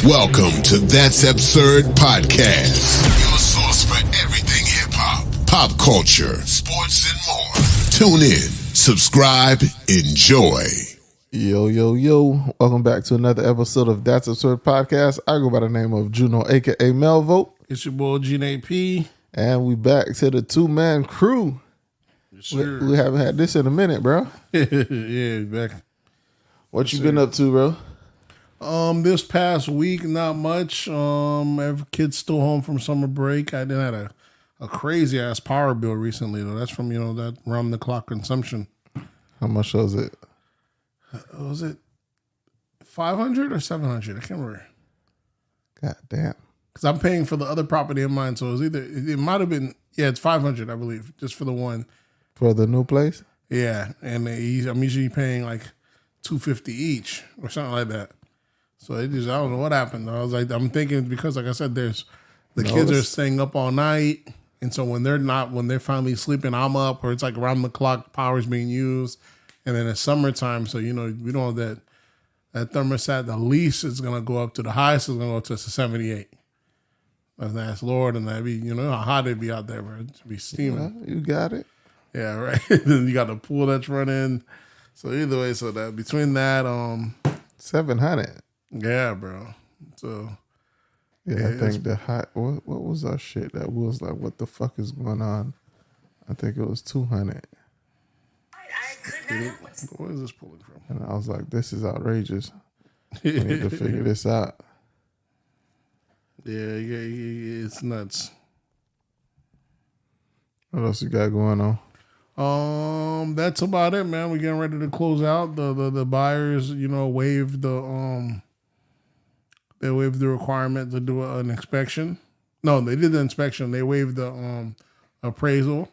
Welcome to That's Absurd Podcast, your source for everything hip-hop, pop culture, sports, and more. Tune in, subscribe, enjoy. Yo. Welcome back to another episode of That's Absurd Podcast. I go by the name of Juno, a.k.a. Melvo. It's your boy, G.N.A.P. And we back to the two-man crew. Yes, sir. We haven't had this in a minute, bro. Yeah, back. What you been up to, bro? This past week, not much. Every kid's still home from summer break. I did had a crazy ass power bill recently, though. That's from that round the clock consumption. How much was it? Was it 500 or 700? I can't remember. God damn. Because I'm paying for the other property in mine, so it might have been it's 500, I believe, just for the one. For the new place? Yeah, and I'm usually paying like $250 each or something like that. So I don't know what happened. I was like, I'm thinking because, like I said, kids are staying up all night, and so when they're finally sleeping, I'm up, or it's like around the clock, power's being used, and then it's summertime, so we don't have that thermostat. The least is gonna go up to the highest is gonna go up to 78. That's Lord, and that be how hot it'd be out there, bro. It'd be steaming. You got it. Yeah, right. Then you got the pool that's running. So either way, so that between that, 700. Yeah, bro. So yeah, I think the hot. What was our shit? That was like, what the fuck is going on? I think it was 200. Where is this pulling from? And I was like, this is outrageous. We need to figure this out. Yeah, it's nuts. What else you got going on? That's about it, man. We're getting ready to close out. The buyers, waived they waived the requirement to do an inspection. No, they did the inspection. They waived the appraisal.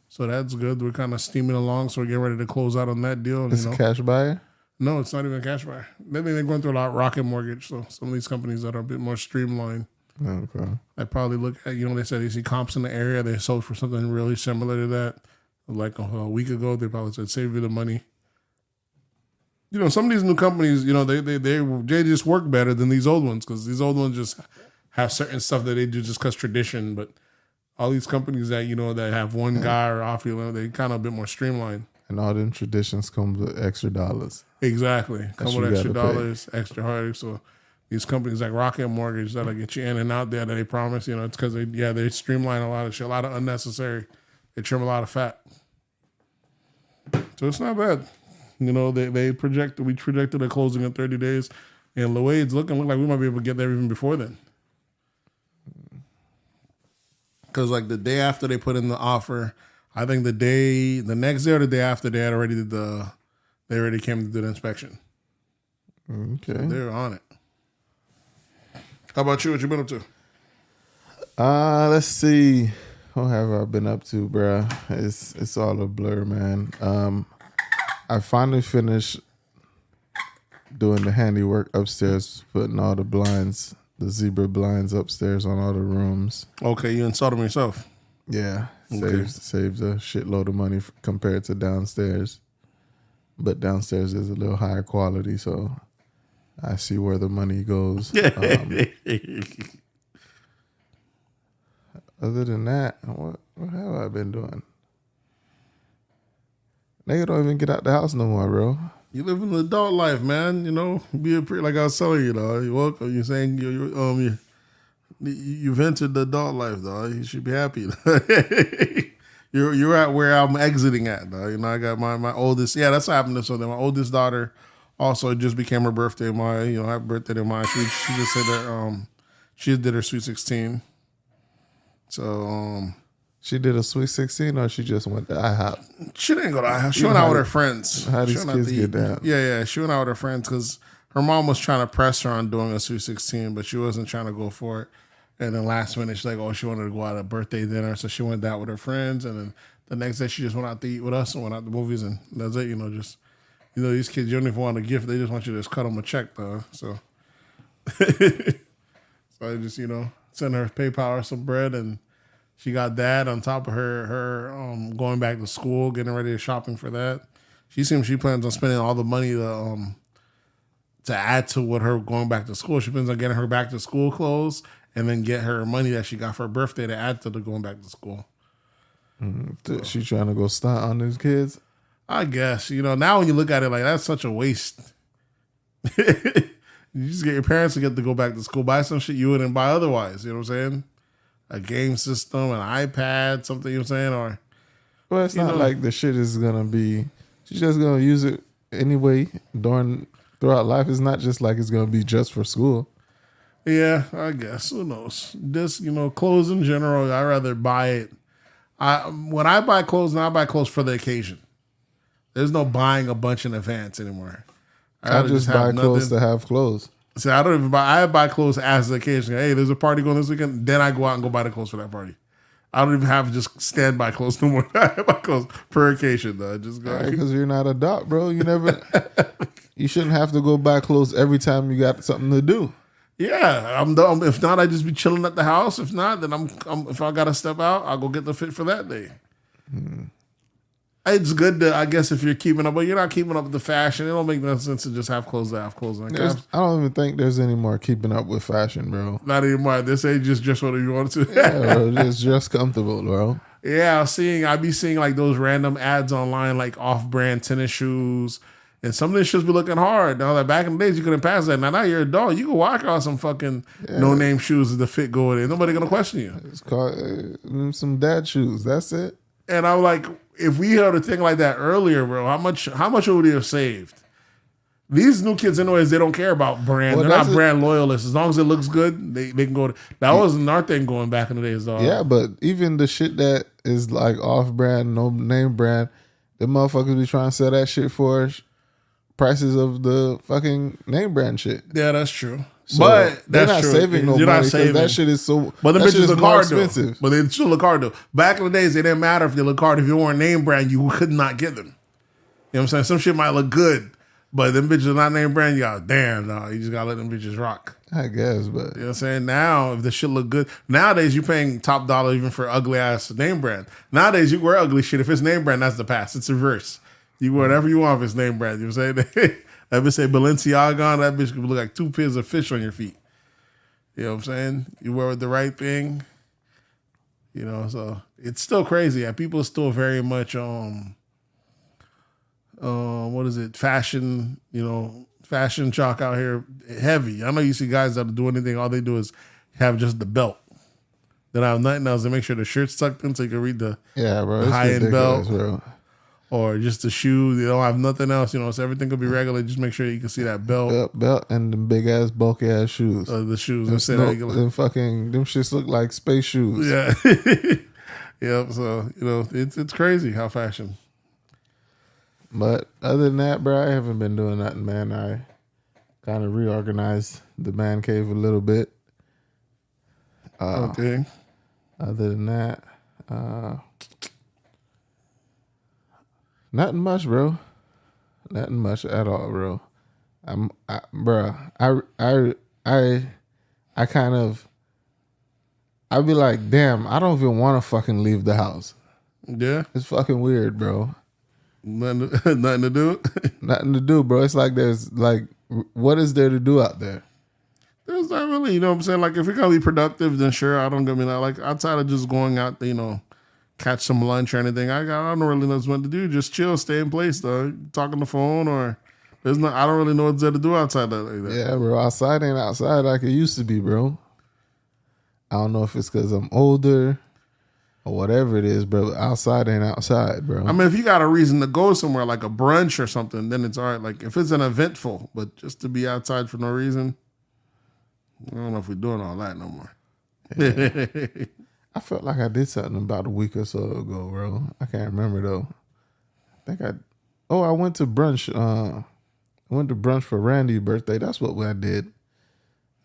So that's good. We're kind of steaming along, so we're getting ready to close out on that deal. It's a cash buyer? No, it's not even a cash buyer. They're going through a lot of rocket mortgage. So some of these companies that are a bit more streamlined. Okay. I probably look at, they said they see comps in the area. They sold for something really similar to that. Like a week ago, they probably said, save you the money. Some of these new companies, they just work better than these old ones, because these old ones just have certain stuff that they do just because tradition. But all these companies that, that have one guy or off, they kind of a bit more streamlined. And all them traditions come with extra dollars. Exactly. Come with extra dollars, extra hard. So these companies like Rocket Mortgage that'll get you in and out there that they promise, it's because they streamline a lot of shit, a lot of unnecessary. They trim a lot of fat. So it's not bad. We projected a closing in 30 days, and the way it's looking, look like we might be able to get there even before then. Because like the day after they put in the offer, I think the next day or the day after, they already came to do the inspection. Okay. So they're on it. How about you? What you been up to? Let's see. What have I been up to, bruh? It's all a blur, man. I finally finished doing the handiwork upstairs, putting all the blinds, the zebra blinds upstairs on all the rooms. Okay, you installed them yourself. Yeah, Okay. saves a shitload of money compared to downstairs. But downstairs is a little higher quality, so I see where the money goes. Other than that, what have I been doing? Nigga don't even get out the house no more, bro. You live in the adult life, man. Like I was telling you, though. You're welcome. You're saying you've entered the adult life, though. You should be happy. You're at where I'm exiting at, though. I got my oldest. Yeah, that's what happened. So then my oldest daughter also just became her birthday. Her birthday in March. She just said that she did her sweet 16. So she did a sweet 16, or she just went to IHOP? She didn't go to IHOP. She went out with her friends. How these kids get down? Yeah. She went out with her friends because her mom was trying to press her on doing a sweet 16, but she wasn't trying to go for it. And then last minute, she's like, she wanted to go out at a birthday dinner, so she went out with her friends. And then the next day, she just went out to eat with us and went out to movies, and that's it. These kids, you don't even want a gift; they just want you to just cut them a check, though. So, I just sent her PayPal some bread, and she got that on top of her going back to school, getting ready to shopping for that. She plans on spending all the money to add to what her going back to school. She plans on getting her back to school clothes and then get her money that she got for her birthday to add to the going back to school. She trying to go stunt on these kids? I guess. Now when you look at it, like, that's such a waste. You just get your parents to get to go back to school, buy some shit you wouldn't buy otherwise. You know what I'm saying? A game system, an iPad, something, you know what I'm saying? Well, it's not like the shit is going to be, she's just going to use it anyway throughout life. It's not just like it's going to be just for school. Yeah, I guess. Who knows? Just, clothes in general, I'd rather buy it. When I buy clothes, I buy clothes for the occasion. There's no buying a bunch in advance anymore. I just buy clothes to have clothes. See, I don't even buy. I buy clothes as the occasion. Hey, there's a party going this weekend. Then I go out and go buy the clothes for that party. I don't even have just standby clothes no more. I buy clothes per occasion though. Just go because you're not a doc, bro. You never. You shouldn't have to go buy clothes every time you got something to do. Yeah, if not, I just be chilling at the house. If not, then if I gotta step out, I'll go get the fit for that day. It's good to, I guess, if you're keeping up, but you're not keeping up with the fashion. It don't make no sense to just have clothes to have clothes. I don't even think there's any more keeping up with fashion, bro. Not anymore. At this age, just dress whatever you want to. Yeah, bro, just dress comfortable, bro. Yeah, I be seeing like those random ads online, like off-brand tennis shoes, and some of these shoes be looking hard. Now, like back in the days, you couldn't pass that. Now you're an adult, you can walk out some fucking no-name shoes with the fit go with it. Nobody gonna question you. It's called some dad shoes. That's it. And I'm like, if we had a thing like that earlier, bro, how much would we have saved? These new kids, anyways, they don't care about brand. They're not brand loyalists. As long as it looks good, they can go. That wasn't our thing going back in the days, though. Yeah, but even the shit that is like off-brand, no name brand, the motherfuckers be trying to sell that shit for prices of the fucking name brand shit. Yeah, that's true. So but they're that's not true. saving no You're money not saving. that shit is so. But the bitches look more hard expensive. though. But they still look hard though. Back in the days, it didn't matter if they look hard. If you weren't name brand, you could not get them. You know what I'm saying? Some shit might look good, but them bitches are not name brand. You got damn, no, you just gotta let them bitches rock. I guess, but you know what I'm saying? Now, if the shit look good, nowadays you paying top dollar even for ugly ass name brand. Nowadays you wear ugly shit. If it's name brand, that's the past. It's reverse. You wear whatever you want if it's name brand. You know what I'm saying? That bitch say Balenciaga on, that bitch could look like 2 pairs of fish on your feet. You know what I'm saying? You wear the right thing. So it's still crazy. People are still very much what is it? Fashion, fashion chalk out here heavy. I know you see guys that do anything, all they do is have just the belt. They don't have nothing else. They make sure the shirt's tucked in so you can read the high-end belt. Bro. Or just the shoe. They don't have nothing else, so everything could be regular. Just make sure you can see that belt. Belt and the big ass, bulky ass shoes. The shoes. Them shits look like space shoes. Yeah. Yep. So, it's crazy how fashion. But other than that, bro, I haven't been doing nothing, man. I kind of reorganized the man cave a little bit. Okay. Other than that, nothing much, bro. Nothing much at all, bro. I be like, damn, I don't even want to fucking leave the house. Yeah. It's fucking weird, bro. Nothing to do? Nothing to do, bro. It's like there's like, what is there to do out there? There's not really, you know what I'm saying? Like, if you're going to be productive, then sure, I don't get me that. Like, outside of just going out, catch some lunch or anything, I don't really know what to do. Just chill, stay in place, though. Talk on the phone or I don't really know what's there to do outside that. Like that. Yeah, bro. Outside ain't outside like it used to be, bro. I don't know if it's because I'm older or whatever it is, bro. Outside ain't outside, bro. I mean, if you got a reason to go somewhere, like a brunch or something, then it's all right. Like, if it's an eventful, but just to be outside for no reason, I don't know if we're doing all that no more. Yeah. I felt like I did something about a week or so ago, bro. I can't remember, though. I went to brunch. I went to brunch for Randy's birthday. That's what I did.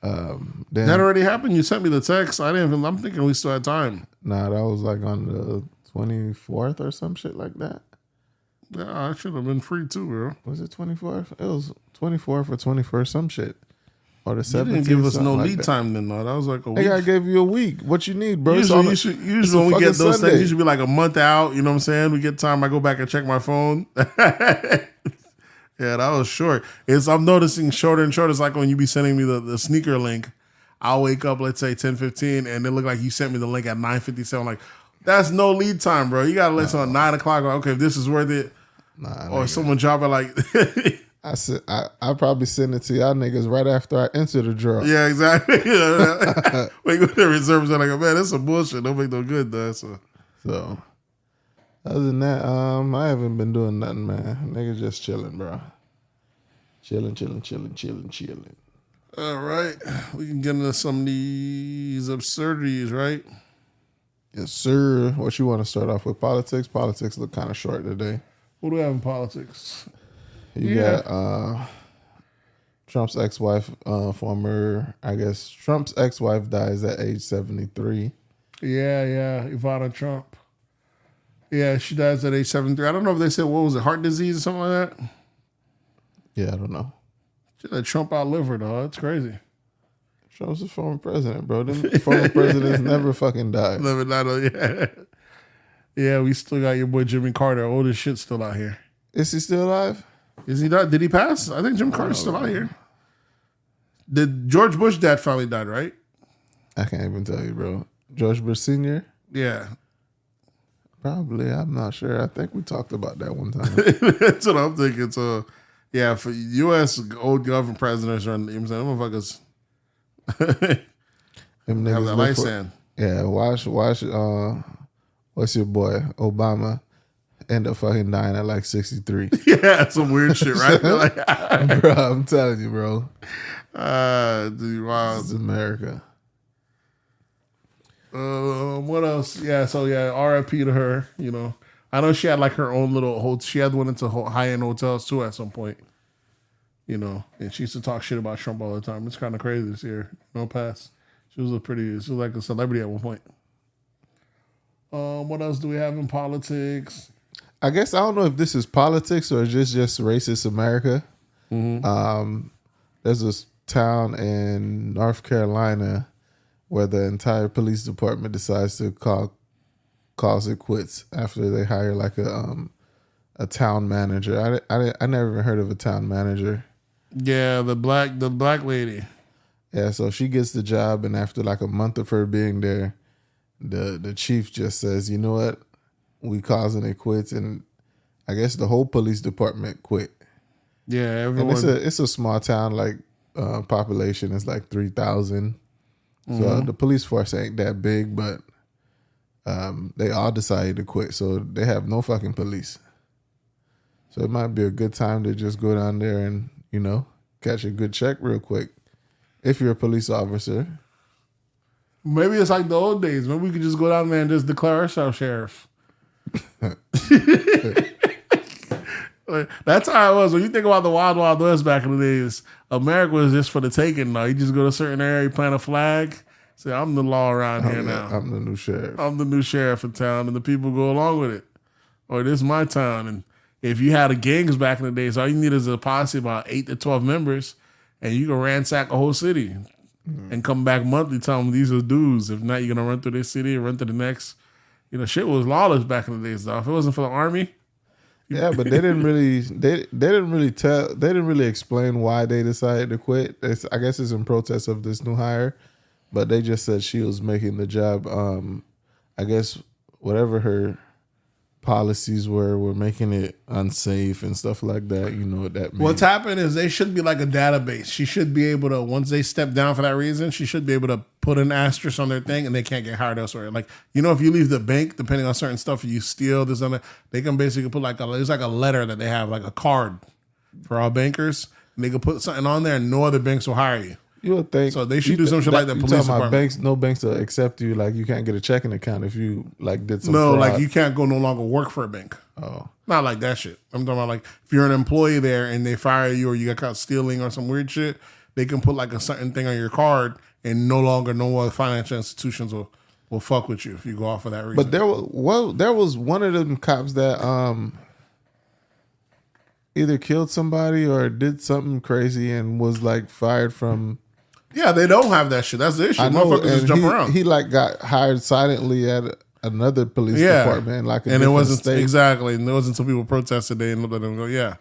That already happened? You sent me the text. I'm thinking we still had time. Nah, that was like on the 24th or some shit like that. Yeah, I should have been free too, bro. Was it 24th? It was 24th or 21st, some shit. Or the 17th. You didn't give us no lead time then, though. That was like a week. Hey, I gave you a week. What you need, bro? Usually when we get those things, usually be like a month out. You know what I'm saying? We get time. I go back and check my phone. Yeah, that was short. I'm noticing shorter and shorter. It's like when you be sending me the sneaker link. I'll wake up, let's say 10:15, and it look like you sent me the link at 9:57. Like, that's no lead time, bro. You gotta listen at 9 o'clock. Okay, if this is worth it, or someone drop it like. I probably send it to y'all niggas right after I enter the draw. Yeah, exactly. Wait, the reserves are like, man, that's some bullshit. Don't make no good, though. So, other than that, I haven't been doing nothing, man. Niggas just chilling, bro. Chilling. All right, we can get into some of these absurdities, right? Yes, sir. What you want to start off with? Politics? Politics look kind of short today. What do we have in politics? You got Trump's ex-wife, Trump's ex-wife dies at age 73. Yeah, Ivana Trump. Yeah, she dies at age 73. I don't know if they said, what was it, heart disease or something like that? Yeah, I don't know. She let Trump outlive her, though. That's crazy. Trump's a former president, bro. Them former presidents never fucking died. Never died, yeah. Yeah, we still got your boy Jimmy Carter. Old as shit still out here. Is he still alive? Is he not? Did he pass? I think Jim Carter's still out here. Did George Bush dad finally died, right? I can't even tell you, bro. George Bush Sr.? Yeah. Probably. I'm not sure. I think we talked about that one time. That's what I'm thinking. So, yeah, for U.S. old government presidents, or them motherfuckers Them have niggas that look light for- stand. Yeah, watch, what's your boy? Obama end up fucking dying at like 63. Yeah, some weird shit, right? Like, Bro, I'm telling you, bro. dude, wow. This is America. What else? Yeah, so yeah, R.I.P. to her. You know, I know she had like her own little hotel. She had one into high-end hotels too at some point. You know, and she used to talk shit about Trump all the time. It's kind of crazy this year. No pass. She was like a celebrity at one point. What else do we have in politics? I guess I don't know if this is politics or just racist America. Mm-hmm. There's this town in North Carolina where the entire police department decides to calls it quits after they hire like a town manager. I never even heard of a town manager. Yeah, the black lady. Yeah, so she gets the job, and after like a month of her being there, the chief just says, "You know what? We causing it quits," and I guess the whole police department quit. Yeah, everyone. And it's a small town, like population is like 3,000. So the police force ain't that big, but they all decided to quit. So they have no fucking police. So it might be a good time to just go down there and, you know, catch a good check real quick. If you're a police officer. Maybe it's like the old days. Maybe we could just go down there and just declare ourselves sheriff. That's how it was. When you think about the Wild Wild West back in the days, America was just for the taking. Now you just go to a certain area, plant a flag, say, "I'm the law around here now. I'm the new sheriff. I'm the new sheriff in town," and the people go along with it. Or this is my town. And if you had a gangs back in the days, all you need is a posse about 8 to 12 members, and you can ransack a whole city and come back monthly, tell them these are dudes. If not, you're gonna run through this city and run to the next. You know, shit was lawless back in the days, though. If it wasn't for the army. Yeah, but they didn't really explain why they decided to quit. I guess it's in protest of this new hire, but they just said she was making the job. I guess whatever her policies were making it unsafe and stuff like that. You know what that means. What's happened is they should be like a database. She should be able to, once they step down for that reason, she should be able to put an asterisk on their thing and they can't get hired elsewhere. Like, you know, if you leave the bank, depending on certain stuff, you steal this and that, they can basically put it's like a letter that they have, like a card for all bankers. And they can put something on there and no other banks will hire you. You would think so. They should do some shit like the police talking department. about banks, no banks will accept you. Like you can't get a checking account if you like did some. No, fraud. like you can't go no longer work for a bank. Oh, not like that shit. I'm talking about like if you're an employee there and they fire you or you got caught stealing or some weird shit, they can put like a certain thing on your card and no other financial institutions will fuck with you if you go off for that reason. but there was one of them cops that either killed somebody or did something crazy and was like fired from. Yeah, they don't have that shit. That's the issue. I know, Motherfuckers just jump around. He like got hired silently at another police department, like and it wasn't state. exactly, and it wasn't until people protested they let them go. Yeah,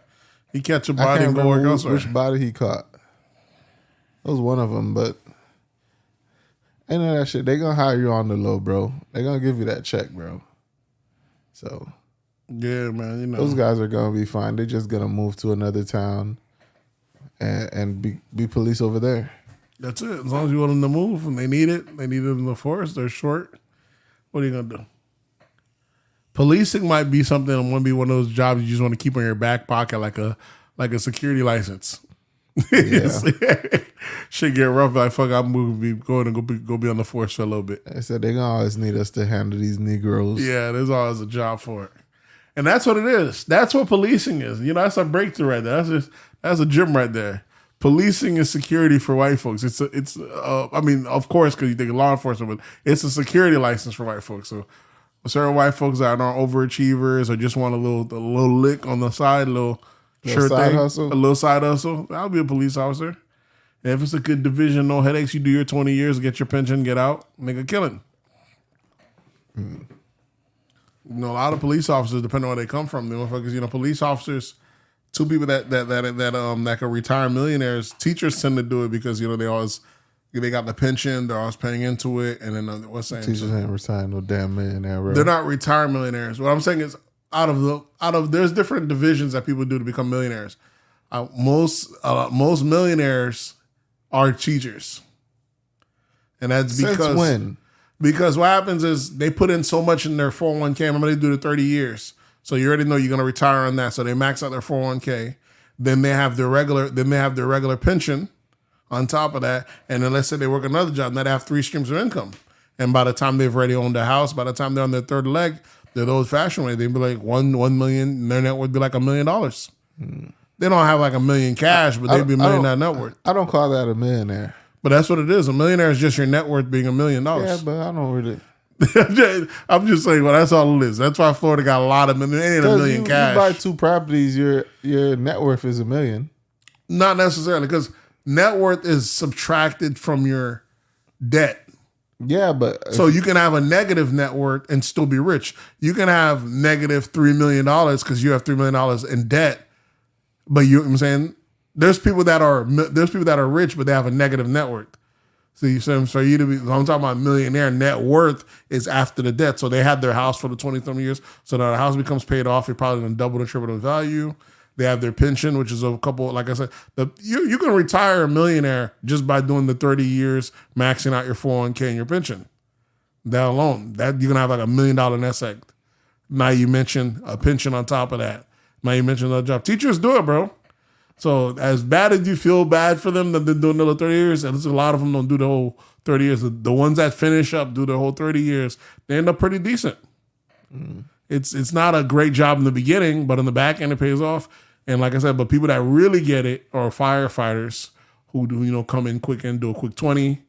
He catch a I body can't and go work remember elsewhere. which body he caught. That was one of them, but ain't none of that shit. They gonna hire you on the low, bro. They gonna give you that check, bro. So Yeah, man. You know, those guys are gonna be fine. They're just gonna move to another town and be police over there. that's it. As long as you want them to move and they need it, they need it in the force. They're short. What are you gonna do? Policing might be something. That might be one of those jobs you just want to keep in your back pocket, like a security license. Yeah. Shit get rough. Like fuck, I'm going to go be on the force for a little bit. I said they gonna always need us to handle these Negroes. Yeah, there's always a job for it, and that's what it is. That's what policing is. You know, that's a breakthrough right there. That's a gym right there. Policing is security for white folks. I mean, of course, because you think of law enforcement, but it's a security license for white folks. So certain white folks that are overachievers or just want a little lick on the side, a little side hustle? a little side hustle, I'll be a police officer. And if it's a good division, no headaches, you do your 20 years, get your pension, get out, make a killing. You know, a lot of police officers, depending on where they come from, the motherfuckers, you know, police officers, two people that can retire millionaires. Teachers tend to do it because, you know, they got the pension, they're always paying into it, and then what's saying? Teachers ain't retiring no damn millionaire, bro. They're not retired millionaires. What I'm saying is, there's different divisions that people do to become millionaires. Most millionaires are teachers, and that's because Since when? Because what happens is they put in so much in their 401k. Remember, they do the 30 years, so you already know you're going to retire on that. So they max out their 401k. Then they have their regular pension on top of that, and then let's say they work another job, now they have 3 streams of income. And by the time they've already owned a house, by the time they're on their third leg, they're the old-fashioned way. They'd be like $1 million. Their net would be like $1 million. They don't have like $1 million cash, but they'd be $1 million net worth. I don't call that a millionaire. But that's what it is. A millionaire is just your net worth being $1 million. Yeah, but I don't really. I'm just saying, well, that's all it is. That's why Florida got a lot of million. It ain't $1 million cash. You buy 2 properties, your net worth is $1 million. Not necessarily, because net worth is subtracted from your debt. Yeah, but So you can have a negative net worth and still be rich. You can have negative $3 million because you have $3 million in debt. But you know what I'm saying? There's people that are rich, but they have a negative net worth. So you say, for you to be, I'm talking about millionaire net worth is after the debt. So they had their house for the 20-something years. So now the house becomes paid off. You're probably going to double or triple the value. They have their pension, which is a couple, like I said, you can retire a millionaire just by doing the 30 years, maxing out your 401k and your pension. That alone, that you're going to have like $1 million nest egg. Now you mention a pension on top of that. Now you mention another job. Teachers do it, bro. So as bad as you feel bad for them that they're doing another 30 years, and a lot of them don't do the whole 30 years. The ones that finish up, do the whole 30 years, they end up pretty decent. It's not a great job in the beginning, but in the back end it pays off. And like I said, but people that really get it are firefighters who do, you know, come in quick and do a quick 20,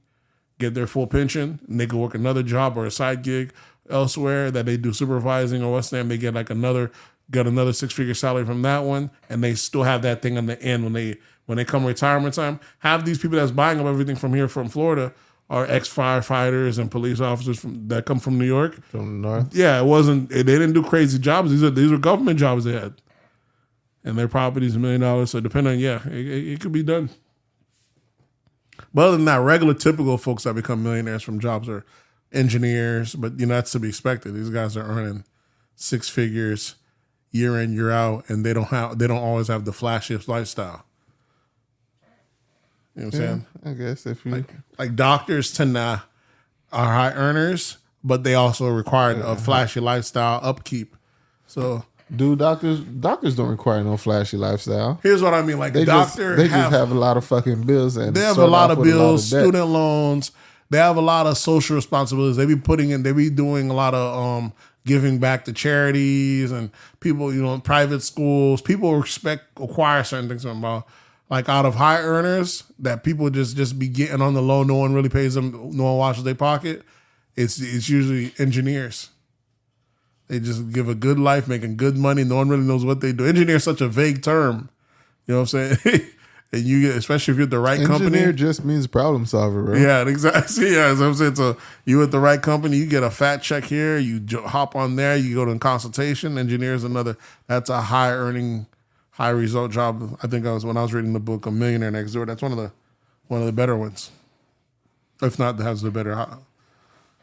get their full pension, and they can work another job or a side gig elsewhere that they do supervising or what's name. They get like another 6-figure salary from that one, and they still have that thing on the end when they come retirement time. Half these people that's buying up everything from here from Florida are ex-firefighters and police officers that come from New York. From the north? Yeah, they didn't do crazy jobs. These were government jobs they had. And their property's $1 million. So depending on, it could be done. But other than that, regular typical folks that become millionaires from jobs are engineers, but you know, that's to be expected. These guys are earning 6 figures year in, year out, and they don't always have the flashiest lifestyle. You know what I'm saying? I guess if you Like doctors tend to are high earners, but they also require a flashy lifestyle upkeep. So do doctors don't require no flashy lifestyle. here's what I mean. Like They just have a lot of fucking bills and they have a start lot off of with bills, debt. student loans. They have a lot of social responsibilities. They be doing a lot of giving back to charities and people, you know, in private schools. People require certain things from them. Like out of high earners that people just be getting on the low. No one really pays them. No one watches their pocket. It's usually engineers. They just give a good life, making good money. No one really knows what they do. Engineer is such a vague term. You know what I'm saying? And you get, especially if you're at the right company. Engineer just means problem solver, bro. Yeah, exactly. Yeah, as I'm saying, so you at the right company, you get a fat check here, you hop on there, you go to a consultation. Engineer's another. That's a high high result job. I think I was when I was reading the book A Millionaire Next Door. That's one of the better ones. If not, that has the better.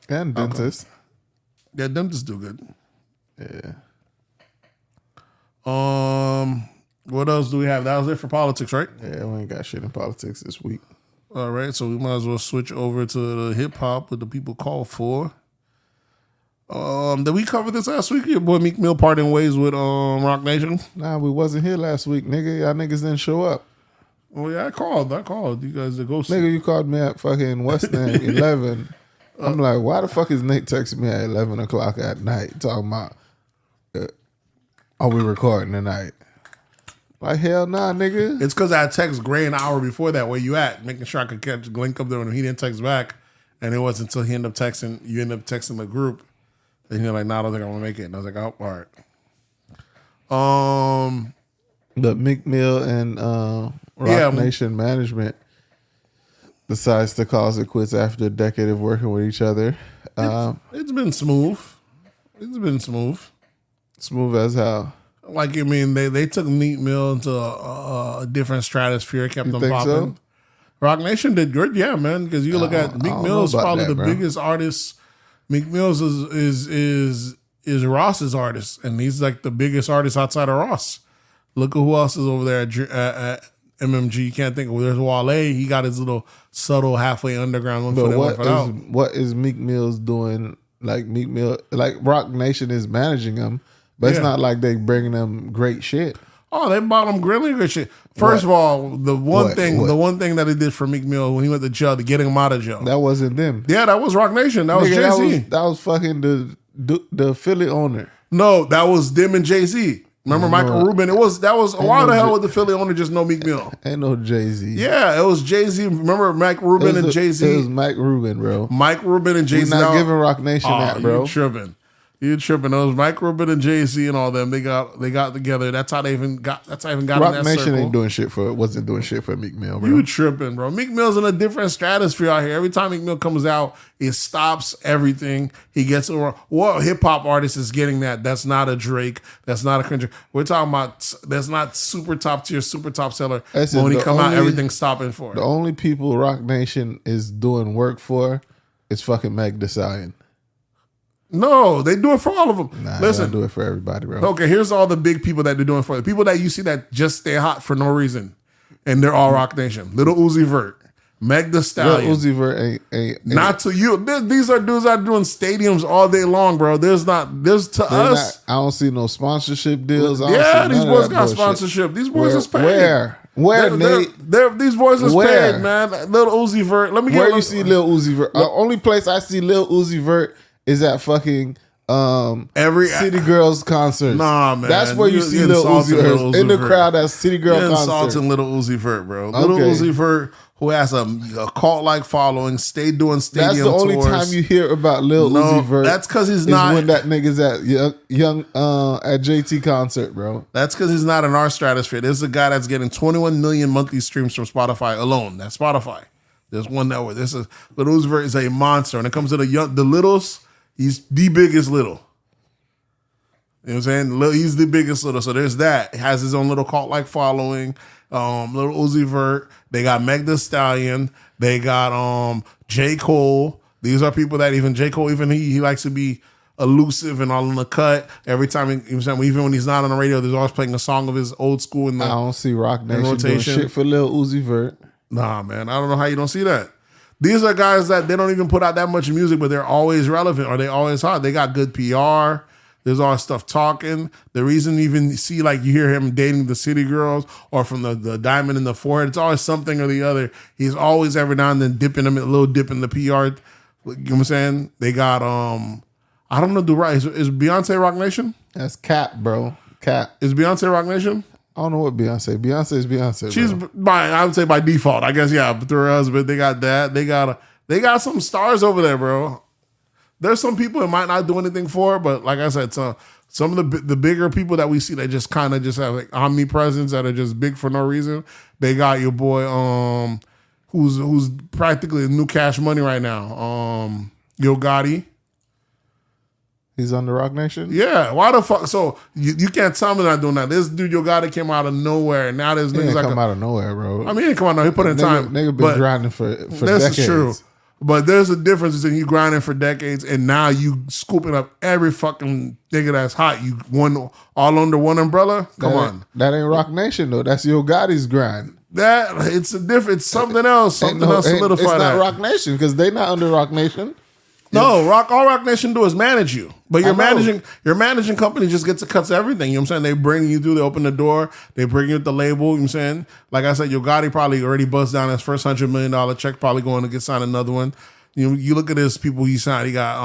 And dentist. Yeah, dentists do good. Yeah. What else do we have? That was it for politics, right? Yeah, we ain't got shit in politics this week. All right, so we might as well switch over to the hip hop what the people call for. Did we cover this last week? Your boy Meek Mill parting ways with Rock Nation. Nah, we wasn't here last week, nigga. Y'all niggas didn't show up. Oh yeah, I called. You guys to go. Nigga, you called me at fucking West End 11. I'm like, why the fuck is Nick texting me at 11 o'clock at night talking about, are we recording tonight? Like, hell nah, nigga. It's because I text Gray an hour before that, where you at, making sure I could catch link up there when he didn't text back. And it wasn't until you end up texting the group. And you're like, nah, I don't think I'm going to make it. And I was like, oh, all right. But Meek Mill and Rock Nation management decides to call it quits after a decade of working with each other. It's been smooth. Smooth as how? Like, I mean, they took Meek Mill into a different stratosphere, kept them popping. So? Rock Nation did good, yeah, man. Because you look at Meek Mill is probably the biggest artist. Meek Mills is Ross's artist, and he's like the biggest artist outside of Ross. Look at who else is over there at MMG. You can't think of. There's Wale. He got his little subtle halfway underground one for them, one for out. What is Meek Mill's doing? Like Meek Mill, like Rock Nation is managing them, but it's not like they bringing them great shit. Oh, they bought him really good shit. First of all, the one thing that they did for Meek Mill when he went to jail to get him out of jail. That wasn't them. Yeah, that was Rock Nation. That was Jay-Z. That was fucking the Philly owner. No, that was them and Jay-Z. Remember Michael Rubin? That was why the hell would the Philly owner just know Meek Mill? Ain't no Jay-Z. Yeah, it was Jay-Z. Remember Mike Rubin and Jay-Z? It was Mike Rubin, bro. Mike Rubin and Jay-Z. You're not giving Rock Nation that, bro. You tripping. Those Mike Rubin and Jay-Z and all them, they got together. That's how they even got Rock in that Nation circle. wasn't doing shit for Meek Mill, bro. You tripping, bro. Meek Mill's in a different stratosphere out here. Every time Meek Mill comes out, it stops everything. He gets over. What hip hop artist is getting that? That's not a Drake. That's not a Kendrick. We're talking about that's not super top tier, super top seller. When he come out, everything's stopping for it. The only people Rock Nation is doing work for is fucking Meg Thee Stallion. No, they do it for all of them. Nah, listen, they don't do it for everybody, bro. Okay, here's all the big people that they're doing for. The people that you see that just stay hot for no reason, and they're all Rock Nation. Little Uzi Vert, Meg Thee Stallion. Lil Uzi Vert ain't not to you. These are dudes that are doing stadiums all day long, bro. There's us. I don't see no sponsorship deals. These boys got sponsorship. These boys is paid. Where, Nate? These boys is paid, man. Little Uzi Vert. Let me get where you see Lil Uzi Vert. The only place I see Lil Uzi Vert is at fucking every City Girls concert. Nah, man. That's where you see Lil Uzi Vert. In the crowd at City Girl concert. Insulting Little Uzi Vert, bro. Little Uzi Vert, who has a cult-like following, stay doing stadium tours. That's the only time you hear about Lil Uzi Vert. That's because he's not. When that nigga's at young at JT concert, bro. That's because he's not in our stratosphere. This is a guy that's getting 21 million monthly streams from Spotify alone. That's Spotify. There's one network. Little Uzi Vert is a monster. When it comes to the littles, he's the biggest little. You know what I'm saying? He's the biggest little. So there's that. He has his own little cult-like following. Little Uzi Vert. They got Meg Thee Stallion. They got J. Cole. These are people that even J. Cole, even he likes to be elusive and all in the cut. Every time, even when he's not on the radio, there's always playing a song of his old school in the I don't see Rock Nation doing shit for Lil Uzi Vert. Nah, man. I don't know how you don't see that. These are guys that they don't even put out that much music, but they're always relevant or they always hot. They got good PR. There's all stuff talking. The reason you even see, like, you hear him dating the City Girls or from the diamond in the forehead, it's always something or the other. He's always every now and then dipping them a little dip in the PR. You know what I'm saying? They got, I don't know, is Beyonce Rock Nation? That's Cap, bro. Cap. Is Beyonce Rock Nation? I don't know what Beyonce. Beyonce is Beyonce. She's I would say by default. I guess, yeah, through her husband, they got that. They got some stars over there, bro. There's some people it might not do anything for, but like I said, some of the bigger people that we see that just kind of just have like omnipresence that are just big for no reason. They got your boy, who's practically new Cash Money right now. Yo Gotti. He's on the Rock Nation? Yeah. Why the fuck? So you can't tell me not doing that. This dude, Yo Gotti, came out of nowhere, and now there's He niggas didn't like come out of nowhere, bro. I mean, he didn't come out of nowhere. He put in time. Nigga been grinding for this decades. is true. But there's a difference between you grinding for decades and now you scooping up every fucking nigga that's hot. You won all under one umbrella. Come on, that ain't Rock Nation though. That's Yo Gotti's grind. That it's a different. It's something else. Something else solidify It's that. not Rock Nation because they not under Rock Nation. No, all Rock Nation do is manage you. But your managing company just gets to cut to everything. You know what I'm saying? They bring you through, they open the door, they bring you the label, you know what I'm saying? Like I said, Yo Gotti probably already buzzed down his first $100 million check, probably going to get signed another one. You look at his people he signed, he got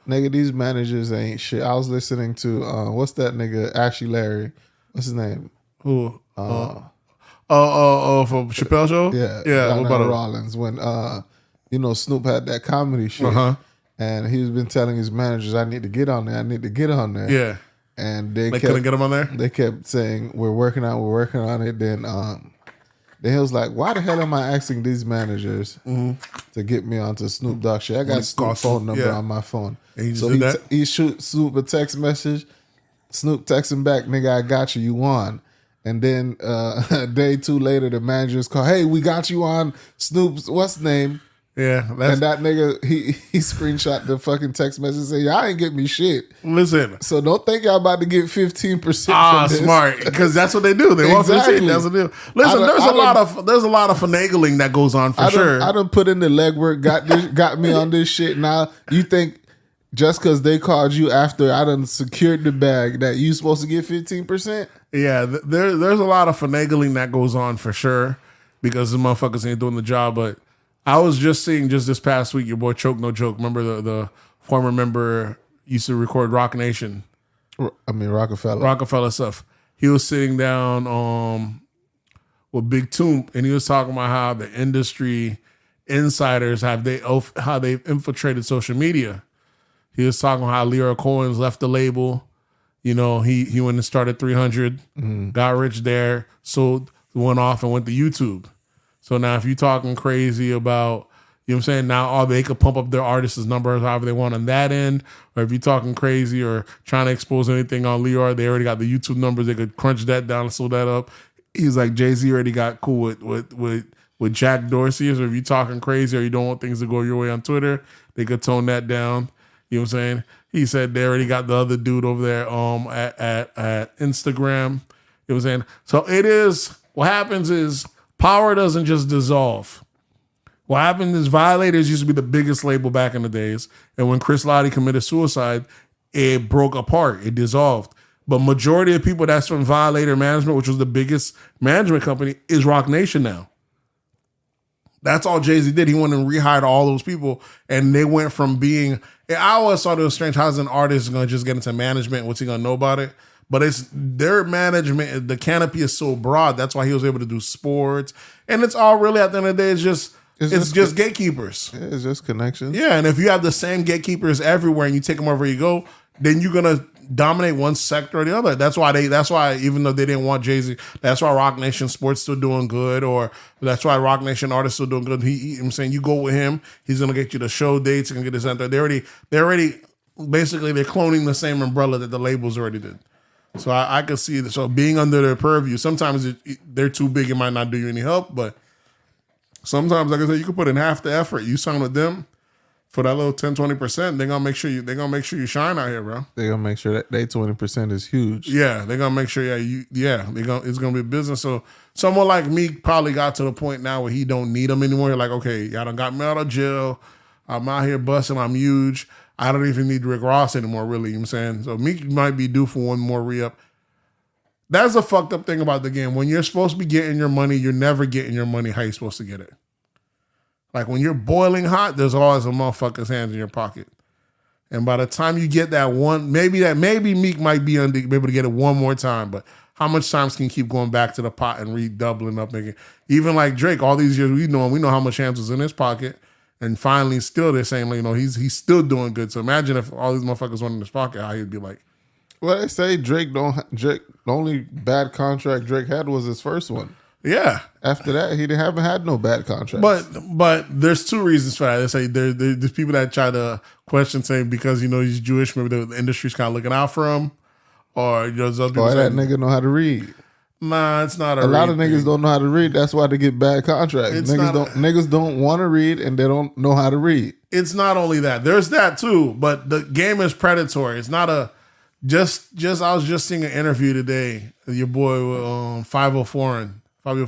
nigga, these managers ain't shit. I was listening to what's that nigga, Ashley Larry. What's his name? Who? From Chappelle Show? Yeah. What about Rollins when Snoop had that comedy shit. And he's been telling his managers, I need to get on there. Yeah. And they couldn't get him on there? They kept saying, we're working on it. Then he was like, why the hell am I asking these managers to get me onto Snoop Dogg shit? I got Snoop's phone number on my phone. And he shoot Snoop a text message. Snoop texts him back, nigga, I got you. You won. And then a day 2 later, the managers call, hey, we got you on Snoop's, what's his name? Yeah, and that nigga, he screenshot the fucking text message and said, y'all ain't get me shit. Listen. So don't think y'all about to get 15%. Ah, smart. Because that's what they do. They want 15. That's what they do. Listen, there's a lot of finagling that goes on for sure. I done put in the legwork, got me on this shit. Now you think just because they called you after I done secured the bag that you supposed to get 15%? Yeah, there's a lot of finagling that goes on for sure because the motherfuckers ain't doing the job, but I was just seeing this past week, your boy Choke No Joke. Remember the former member used to record Rock Nation. I mean Rockefeller stuff. He was sitting down with Big Toomp, and he was talking about how the industry insiders how they've infiltrated social media. He was talking about how Leroy Cohen's left the label. He went and started 300, got rich there, sold, went off and went to YouTube. So now if you're talking crazy about, you know what I'm saying, now they could pump up their artists' numbers however they want on that end, or if you're talking crazy or trying to expose anything on Leroy, they already got the YouTube numbers, they could crunch that down and slow that up. He's like, Jay-Z already got cool with Jack Dorsey, so if you're talking crazy or you don't want things to go your way on Twitter, they could tone that down. You know what I'm saying? He said they already got the other dude over there at Instagram. You know what I'm saying? So what happens is, power doesn't just dissolve. What happened is Violators used to be the biggest label back in the days. And when Chris Lottie committed suicide, it broke apart. It dissolved. But majority of people that's from Violator Management, which was the biggest management company, is Rock Nation now. That's all Jay-Z did. He went and rehired all those people. And they went from being... I always thought it was strange. How's an artist going to just get into management? What's he going to know about it? But it's their management, the canopy is so broad. That's why he was able to do sports. And it's all really, at the end of the day, it's just gatekeepers. Yeah, it's just connections. Yeah, and if you have the same gatekeepers everywhere and you take them wherever you go, then you're going to dominate one sector or the other. That's why even though they didn't want Jay-Z, that's why Rock Nation Sports still doing good, or that's why Rock Nation artists still doing good. I'm saying you go with him, he's going to get you the show dates, he's going to get this and that. They're already basically they're cloning the same umbrella that the labels already did. So I could see that. So being under their purview, sometimes they're too big, it might not do you any help. But sometimes, like I said, you can put in half the effort. You sign with them for that little 10-20%. They're gonna make sure you shine out here, bro. They're gonna make sure that they 20% is huge. Yeah, they're gonna make sure. It's gonna be business. So someone like me probably got to the point now where he don't need them anymore. You're like, okay, y'all done got me out of jail. I'm out here busting. I'm huge. I don't even need Rick Ross anymore, really. You know what I'm saying? So Meek might be due for one more re-up. That's a fucked up thing about the game. When you're supposed to be getting your money, you're never getting your money how you're supposed to get it. Like when you're boiling hot, there's always a motherfucker's hands in your pocket. And by the time you get that one, maybe Meek might be able to get it one more time, but how much times can you keep going back to the pot and redoubling up? Even like Drake, all these years we know how much hands was in his pocket. And finally, still they're saying, he's still doing good. So imagine if all these motherfuckers went in his pocket, how he'd be like. Well, they say the only bad contract Drake had was his first one. Yeah. After that, he haven't had no bad contracts. But there's two reasons for that. They say there's people that try to question saying because he's Jewish, maybe the industry's kind of looking out for him, or there's other people that saying, nigga know how to read. Nah, it's not a lot of niggas don't know how to read. That's why they get bad contracts. Niggas don't want to read and they don't know how to read. It's not only that. There's that too, but the game is predatory. It's not a just. I was just seeing an interview today. Your boy 504 talking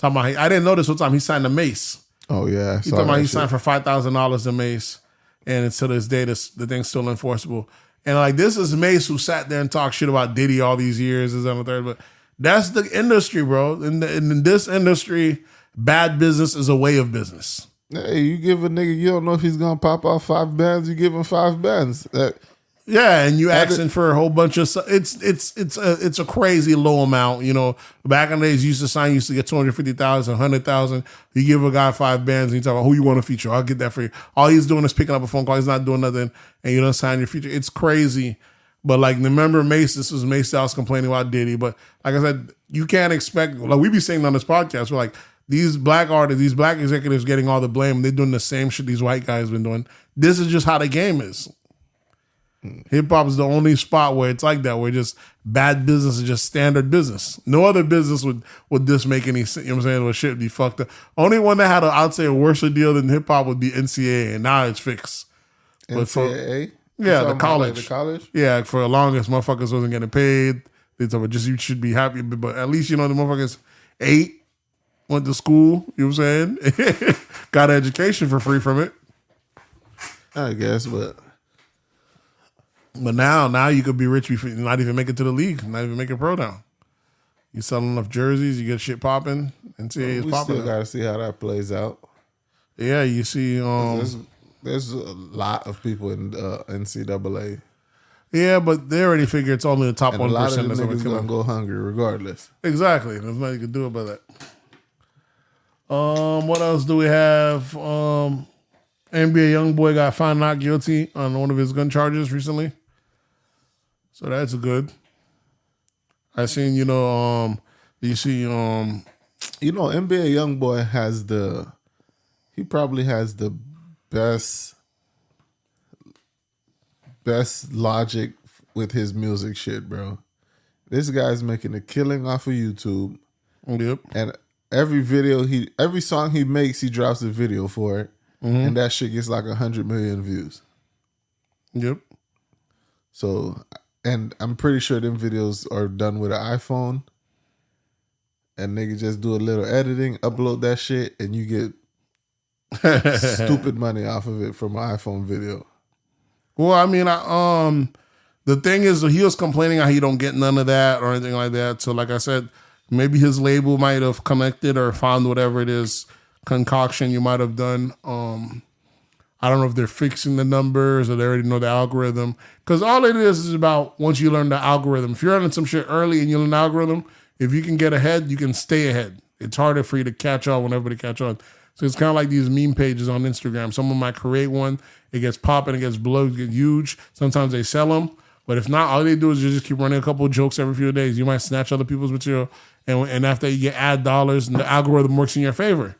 about. I didn't know this whole time. He signed a Mace. Oh yeah, he talking about he signed for $5,000 a Mace, and until this day, the thing's still enforceable. And like this is Mace who sat there and talked shit about Diddy all these years, is on the third, but. That's the industry, bro. In this industry, bad business is a way of business. Hey, you give a nigga, you don't know if he's gonna pop off 5 bands. You give him 5 bands. Yeah, and you asking for a whole bunch of stuff. It's a crazy low amount. Back in the days, you used to get 250,000, 100,000. You give a guy 5 bands, and you talk about who you want to feature. I'll get that for you. All he's doing is picking up a phone call. He's not doing nothing, and you don't sign your feature. It's crazy. But like, remember Mace? This was Mace Styles complaining about Diddy. But like I said, you can't expect. Like we be saying on this podcast, we're like these black artists, these black executives getting all the blame. They're doing the same shit these white guys been doing. This is just how the game is. Hip hop is the only spot where it's like that, where just bad business is just standard business. No other business would this make any sense. You know what I'm saying? Where shit would be fucked up. Only one that had I'd say a worse deal than hip hop would be NCAA, and now it's fixed. NCAA. Yeah, the college. The college? Yeah, for the longest, motherfuckers wasn't getting paid. They told me just you should be happy, but at least the motherfuckers 8 went to school. You know what I'm saying? Got an education for free from it. I guess, but now you could be rich before not even make it to the league, not even make it pro now. You sell enough jerseys, you get shit popping. NCAA is popping. We still got to see how that plays out. Yeah, you see. There's a lot of people in NCAA. Yeah, but they already figure it's only the top 1% a lot of that's the niggas gonna go hungry regardless. Exactly. There's nothing you can do about that. What else do we have? NBA Youngboy got found not guilty on one of his gun charges recently. So that's good. I seen, NBA Youngboy he probably has the best logic with his music shit, bro. This guy's making a killing off of YouTube. Yep. And every song he makes, he drops a video for it. Mm-hmm. And that shit gets like 100 million views. Yep. So, and I'm pretty sure them videos are done with an iPhone. And nigga just do a little editing, upload that shit, and you get stupid money off of it from an iPhone video. Well, I mean, the thing is, he was complaining how he don't get none of that or anything like that. So, like I said, maybe his label might have connected or found whatever it is concoction you might have done. I don't know if they're fixing the numbers or they already know the algorithm. Because all it is about once you learn the algorithm. If you're learning some shit early and you learn the algorithm, if you can get ahead, you can stay ahead. It's harder for you to catch on when everybody catch on. So it's kind of like these meme pages on Instagram. Someone might create one. It gets popping, it gets blown, it gets huge. Sometimes they sell them. But if not, all they do is just keep running a couple of jokes every few days. You might snatch other people's material. And after you get ad dollars and the algorithm works in your favor. You know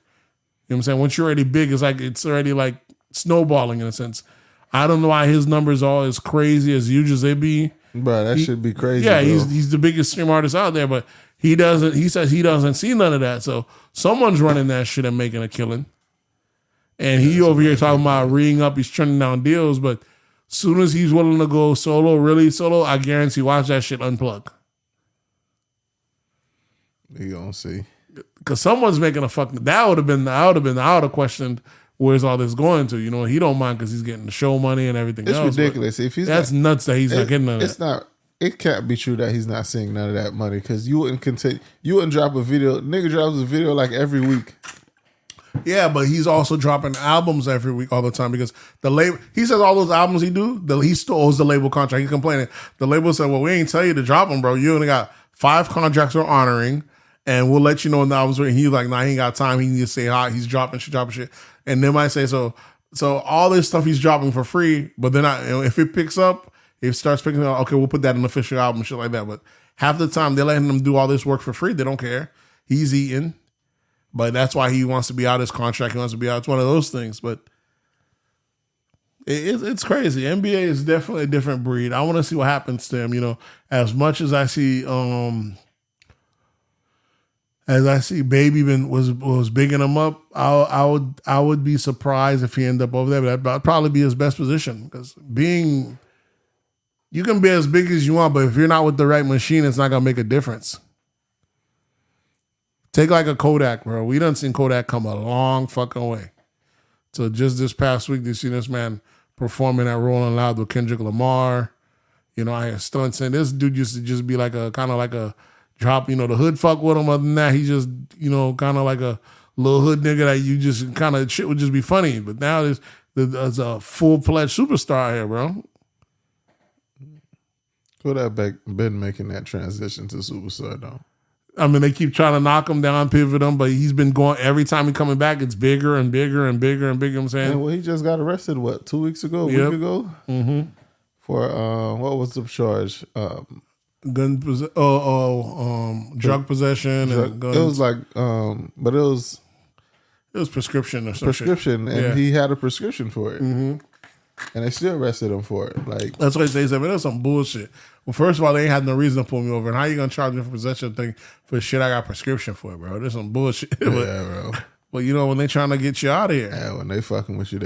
what I'm saying? Once you're already big, it's already like snowballing in a sense. I don't know why his numbers are as crazy as huge as they be. Bro, that should be crazy. Yeah, bro. He's the biggest stream artist out there, but he says he doesn't see none of that. So someone's running that shit and making a killing. And he over here talking about reading up, he's turning down deals, but soon as he's willing to go solo, really solo, I guarantee watch that shit unplug. You gonna see. Because someone's making a fucking, I would have questioned where's all this going to. He don't mind because he's getting the show money and everything else. It's ridiculous. If he's that's nuts that he's not getting none of that. It's not. It can't be true that he's not seeing none of that money because you wouldn't continue. You wouldn't drop a video. Nigga drops a video like every week. Yeah, but he's also dropping albums every week all the time because the label, he says all those albums he still owes the label contract. He's complaining. The label said, well, we ain't tell you to drop them, bro. You only got 5 contracts we're honoring and we'll let you know when the album's ready. He's like, nah, he ain't got time. He needs to say hi. He's dropping shit. And they might say, so all this stuff he's dropping for free, but then if it picks up, if it starts picking up, okay, we'll put that in an official album, shit like that. But half the time they're letting him do all this work for free. They don't care. He's eating. But that's why he wants to be out of his contract. He wants to be out. It's one of those things. But it's crazy. NBA is definitely a different breed. I want to see what happens to him. You know, as much as I see, Baby was bigging him up, I would be surprised if he ended up over there. But that'd probably be his best position because you can be as big as you want, but if you're not with the right machine, it's not gonna make a difference. Take like a Kodak, bro. We done seen Kodak come a long fucking way. So just this past week, you see this man performing at Rolling Loud with Kendrick Lamar. You know, I hear stunts, and this dude used to just be like a kind of like a drop, you know, the hood fuck with him. Other than that, he just, you know, kind of like a little hood nigga that you just kind of shit would just be funny. But now there's a full-fledged superstar here, bro. Kodak been making that transition to superstar, though. I mean, they keep trying to knock him down, pivot him, but he's been going, every time he coming back, it's bigger and bigger and bigger and bigger. You know what I'm saying? And well, he just got arrested, 2 weeks ago, a week ago? Mm-hmm. For, what was the charge? Drug possession and guns. It was like, but it was prescription or something. Prescription, and he had a prescription for it. Mm-hmm. And they still arrested him for it. Like, that's what they said, man, that's some bullshit. Well, first of all, they ain't had no reason to pull me over. And how you gonna charge me for possession thing for shit I got prescription for, bro? There's some bullshit. Yeah, bro. But you know, when they trying to get you out of here. Yeah, when they fucking with you,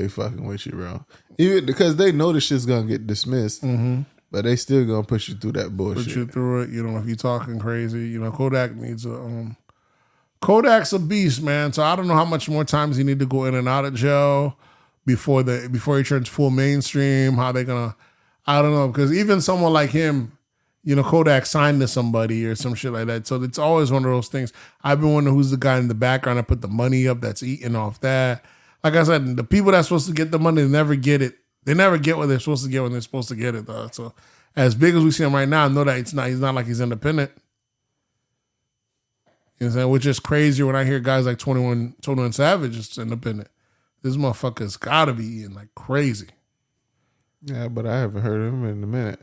bro. Even because they know this shit's gonna get dismissed. Mm-hmm. But they still gonna push you through that bullshit. Put you through it. You know, if you talking crazy, you know, Kodak needs a Kodak's a beast, man. So I don't know how much more times he need to go in and out of jail before he turns full mainstream. How they gonna? I don't know, because even someone like him, you know, Kodak signed to somebody or some shit like that. So it's always one of those things. I've been wondering who's the guy in the background that put the money up that's eating off that. Like I said, the people that's supposed to get the money, they never get it. They never get what they're supposed to get when they're supposed to get it, though. So as big as we see him right now, I know that he's not like he's independent. You know what I'm saying? Which is crazier when I hear guys like 21 Savage is independent. This motherfucker's gotta be eating like crazy. Yeah, but I haven't heard of him in a minute.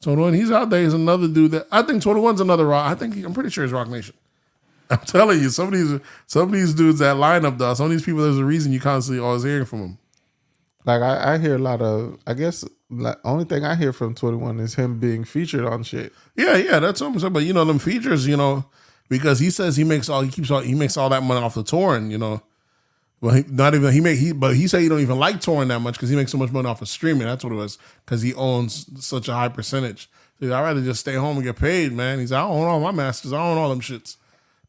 21, he's out there. He's another dude that I think 21's another Rock. I'm pretty sure he's Rock Nation. I'm telling you, some of these dudes that line up, though, some of these people, there's a reason you constantly always hearing from them. Like I hear a lot of, I guess, like, only thing I hear from 21 is him being featured on shit. Yeah, that's what I'm saying. But you know, them features, you know, because he says he makes all that money off the touring, you know. Well, but he said he don't even like touring that much because he makes so much money off of streaming. That's what it was, because he owns such a high percentage. So I'd rather just stay home and get paid, man. He's like, I own all my masters. I own all them shits.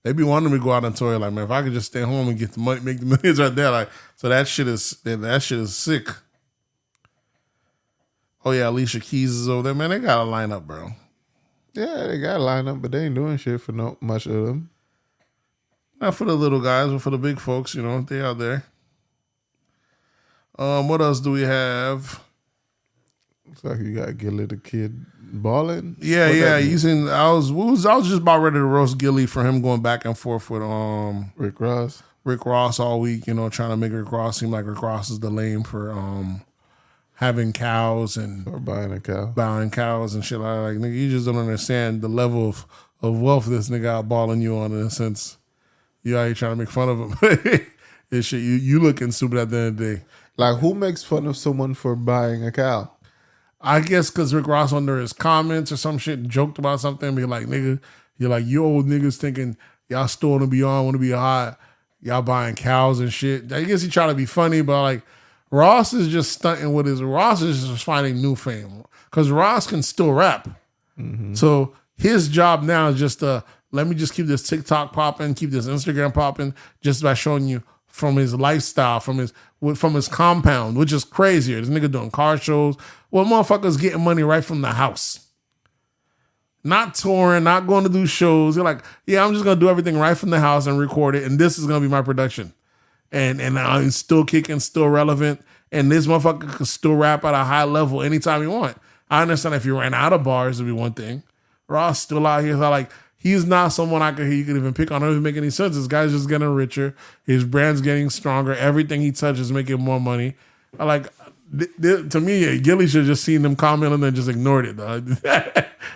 They be wanting me to go out on tour. Like, man, if I could just stay home and get the money, make the millions right there. Like, so that shit is sick. Oh yeah, Alicia Keys is over there, man. They got a lineup, bro. Yeah, they got a lineup, but they ain't doing shit for no much of them. Not for the little guys, but for the big folks, you know, they out there. What else do we have? Looks like you got Gillie da Kid balling. Yeah. I was just about ready to roast Gillie for him going back and forth with Rick Ross all week, you know, trying to make Rick Ross seem like Rick Ross is the lame for having cows and or buying cows and shit like that. Like, nigga, you just don't understand the level of wealth this nigga outballing you on, in a sense. You out here trying to make fun of him. This shit, you looking stupid at the end of the day. Like, who makes fun of someone for buying a cow? I guess because Rick Ross under his comments or some shit joked about something. Be like, nigga, you're like, you old niggas thinking y'all still want to be on, want to be hot. Y'all buying cows and shit. I guess he trying to be funny, but like, Ross is just stunting with Ross is just finding new fame. Because Ross can still rap. Mm-hmm. So his job now is just let me just keep this TikTok popping, keep this Instagram popping, just by showing you from his lifestyle, from his compound, which is crazier. This nigga doing car shows. Well, motherfuckers getting money right from the house. Not touring, not going to do shows. You're like, yeah, I'm just going to do everything right from the house and record it, and this is going to be my production. And I'm still kicking, still relevant, and this motherfucker can still rap at a high level anytime he want. I understand if you ran out of bars, it'd be one thing. Ross still out here, so like, he's not someone you could even pick on. It doesn't make any sense. This guy's just getting richer. His brand's getting stronger. Everything he touches is making more money. To me, Gillie should have just seen them comment and then just ignored it, dog.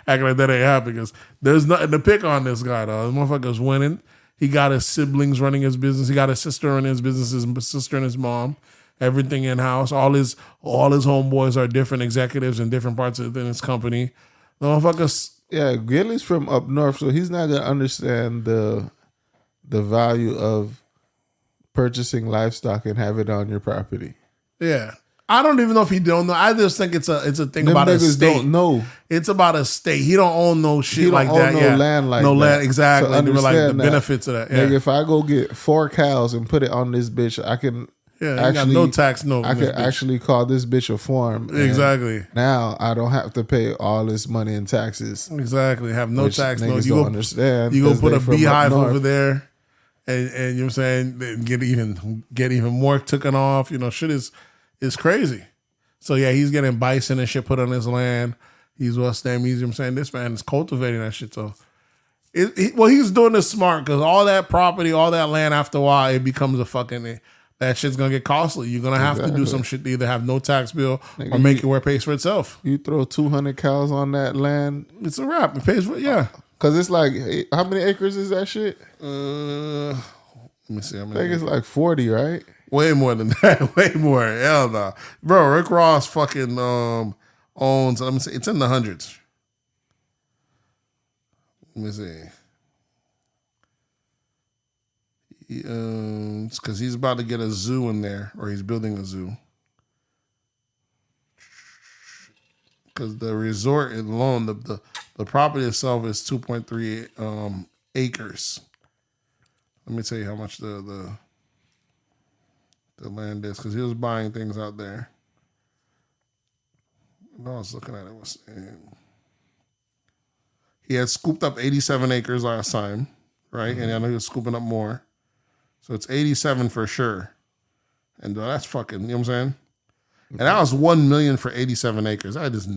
Acting like that ain't happening, because there's nothing to pick on this guy, dog. This motherfucker's winning. He got his siblings running his business. He got his sister running his business, his sister and his mom. Everything in house. All his homeboys are different executives in different parts of his company. The motherfuckers. Yeah, Gillie's from up north, so he's not gonna understand the value of purchasing livestock and have it on your property. Yeah. I don't even know if he don't know. I just think it's a thing Them about a niggas state. don't know. It's about a state. He don't own no shit like that. No land like no that. land, exactly. So They were like the understand that. benefits of that. Yeah, Nigga, if I go get 4 cows and put it on this bitch, I can you actually got no tax. No, I can actually call this bitch a farm. And exactly. now I don't have to pay all this money in taxes. Exactly. Have no Which tax. No, niggas you don't go understand. You go 'cause put they a from up beehive north. over there, and you know what I'm saying, and get even more taken off. You know, shit is crazy. So yeah, he's getting bison and shit put on his land. He's West Ham. He's, you know what I'm saying, this man is cultivating that shit. So, he's doing this smart because all that property, all that land, after a while, it becomes a fucking, that shit's gonna get costly. You're gonna have to do some shit to either have no tax bill or make it where it pays for itself. You throw 200 cows on that land, It's a wrap. It pays for it. Yeah. because it's like, how many acres is that shit? Let me see. I think it's like 40, right? Way more than that. Way more. Hell no. Bro, Rick Ross fucking owns, let me see, it's in the hundreds. Let me see. It's because he's about to get a zoo in there, or he's building a zoo. Because the resort alone, the property itself is 2.3 acres. Let me tell you how much the land is, because he was buying things out there. I was looking at it. He had scooped up 87 acres last time, right? And I know he was scooping up more. So it's 87 for sure. And that's fucking, you know what I'm saying? And that was $1 million for 87 acres. That is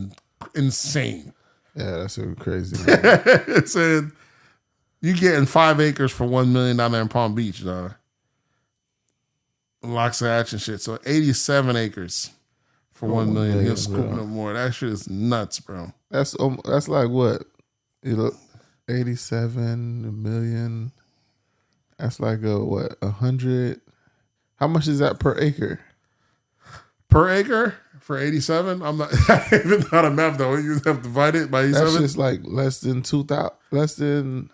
insane. Yeah, that's so crazy. It said you getting 5 acres for $1 million down there in Palm Beach, dog. Loxahatch and shit. So 87 acres for $1 million. He'll scooping up more. That shit is nuts, bro. That's like what? 87 million. That's like a what? 100. How much is that per acre? Per acre for 87? I'm not. I haven't done a math though. You have to divide it by 87. That's just like less than 2,000. Less than.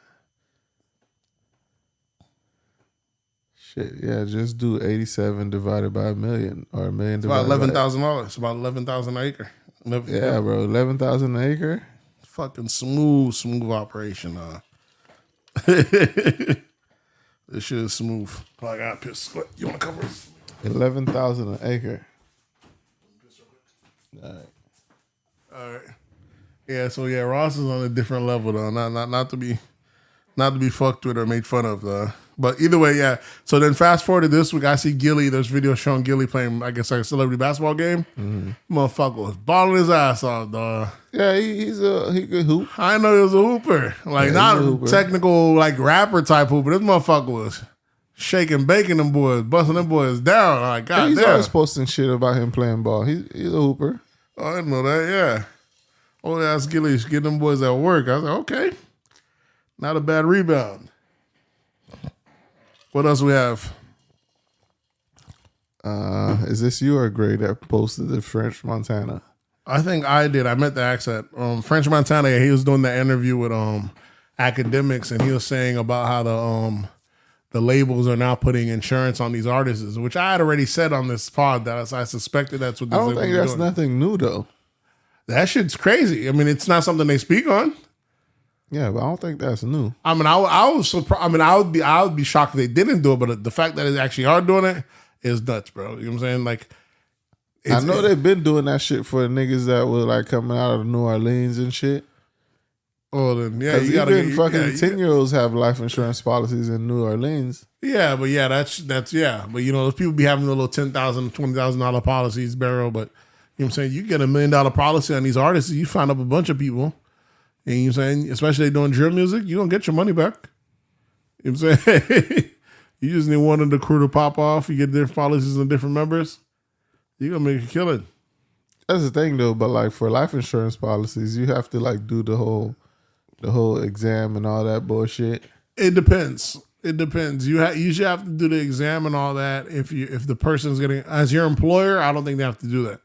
Shit, yeah, just do 87 divided by a million, or a million divided about $11,000. It's about 11,000 an acre. Yeah, bro, 11,000 an acre. Fucking smooth operation. This shit is smooth. Oh, I got pissed. What, you want to cover this? 11,000 an acre. All right. Yeah. So yeah, Ross is on a different level though. Not to be fucked with or made fun of though. But either way, yeah. So then fast forward to this week, I see Gillie. There's video showing Gillie playing, I guess, like a celebrity basketball game. Mm-hmm. Motherfucker was balling his ass off, dog. Yeah, he could hoop. I know he was a hooper. Like, not a technical, like, rapper type hooper. This motherfucker was shaking, baking them boys, busting them boys down. Like, goddamn. He's always posting shit about him playing ball. He's a hooper. Oh, I didn't know that, yeah. Old ass Gillie getting them boys at work. I was like, okay. Not a bad rebound. What else we have? Is this you or Gray that posted the French Montana? I think I did. I met the accent. French Montana, he was doing the interview with academics, and he was saying about how the labels are now putting insurance on these artists, which I had already said on this pod that I suspected that's what I don't think that's nothing new though. That shit's crazy. I mean, it's not something they speak on. Yeah, but I don't think that's new. I mean, I was surprised. I mean, I would be shocked if they didn't do it, but the fact that they actually are doing it is nuts, bro. You know what I'm saying? Like, I know they've been doing that shit for niggas that were like coming out of New Orleans and shit. Oh, then yeah, you gotta even fucking 10-year-olds have life insurance policies in New Orleans. Yeah, but yeah, that's yeah. But you know, those people be having the little $10,000, $20,000 policies, barrel. But you know what I'm saying? You get $1 million policy on these artists, you find up a bunch of people. And you know what I'm saying? Especially doing drill music, you don't get your money back. You know what I'm saying? You just need one of the crew to pop off. You get different policies and different members. You're gonna make a killing. That's the thing though, but like for life insurance policies, you have to like do the whole exam and all that bullshit. It depends. It depends. You should have to do the exam and all that. If the person's getting as your employer, I don't think they have to do that.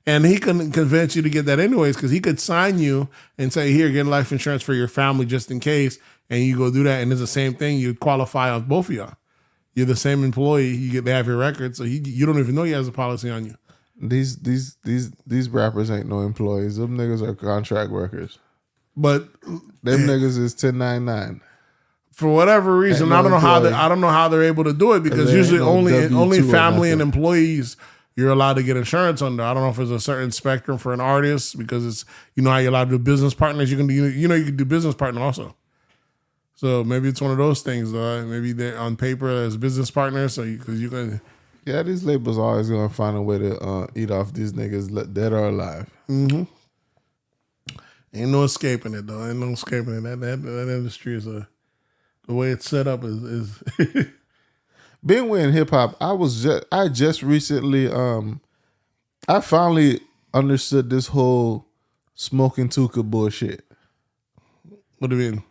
And he can convince you to get that anyways, because he could sign you and say, "Here, get life insurance for your family just in case," and you go do that, and it's the same thing. You qualify on both of y'all. You're the same employee. They have your record, so you don't even know he has a policy on you. These rappers ain't no employees. Them niggas are contract workers. But them niggas is 1099. For whatever reason, I don't know how they're able to do it, because usually only family and employees you're allowed to get insurance under. I don't know if there's a certain spectrum for an artist, because it's, you know how you're allowed to do business partners. You can do business partner also. So maybe it's one of those things. Maybe they're on paper as business partners, so because you can. Yeah, these labels are always gonna find a way to eat off these niggas, dead or alive. Mm-hmm. Ain't no escaping it though. Ain't no escaping it. That industry is the way it's set up is. Being in hip hop, I just recently I finally understood this whole smoking Tuka bullshit. What do you mean?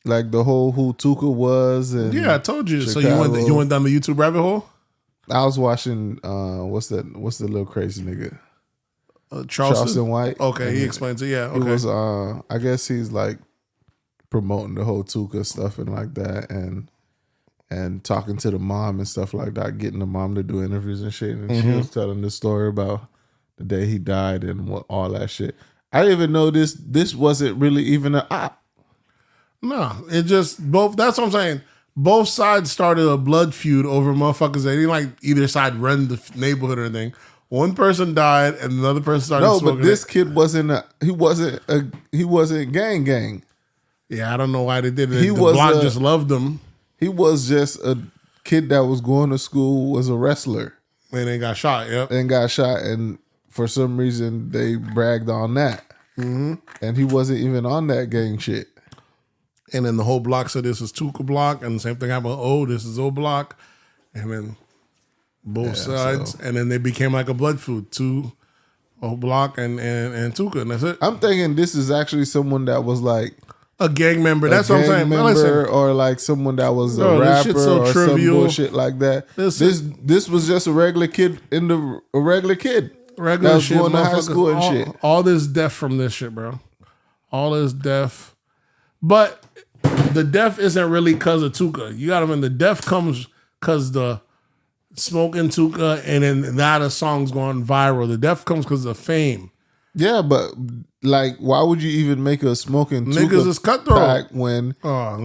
Like the whole who Tuka was, and yeah, I told you. Chicago. So you went down the YouTube rabbit hole? I was watching what's the little crazy nigga? Charleston White. Okay, he explains it. Yeah, okay. He was I guess he's like promoting the whole Tuka stuff and like that, and talking to the mom and stuff like that, getting the mom to do interviews and shit. And she was telling the story about the day he died and all that shit. I didn't even know this wasn't really even an op. No, it just both. That's what I'm saying. Both sides started a blood feud over motherfuckers. They didn't like either side run the neighborhood or anything. One person died and another person started smoking. No, but this kid wasn't gang. Yeah, I don't know why they did it. The block just loved him. He was just a kid that was going to school, was a wrestler. And then got shot, yep. And got shot, and for some reason they bragged on that. Mm-hmm. And he wasn't even on that gang shit. And then the whole block said this is Tuka block, and the same thing happened, this is O block. And then both sides. So. And then they became like a blood feud, to O block and Tuka, and that's it. I'm thinking this is actually someone that was like a gang member. That's what I'm saying. Member, or like someone that was a rapper or some bullshit like that. This was just a regular kid regular kid. Regular that shit. Going to high school and shit. All this death from this shit, bro. All this death. But the death isn't really because of Tuka. You got to remember, the death comes because the smoking Tuka, and then now the song's going viral. The death comes because of fame. Yeah, but like, why would you even make a smoking niggas is cutthroat pack when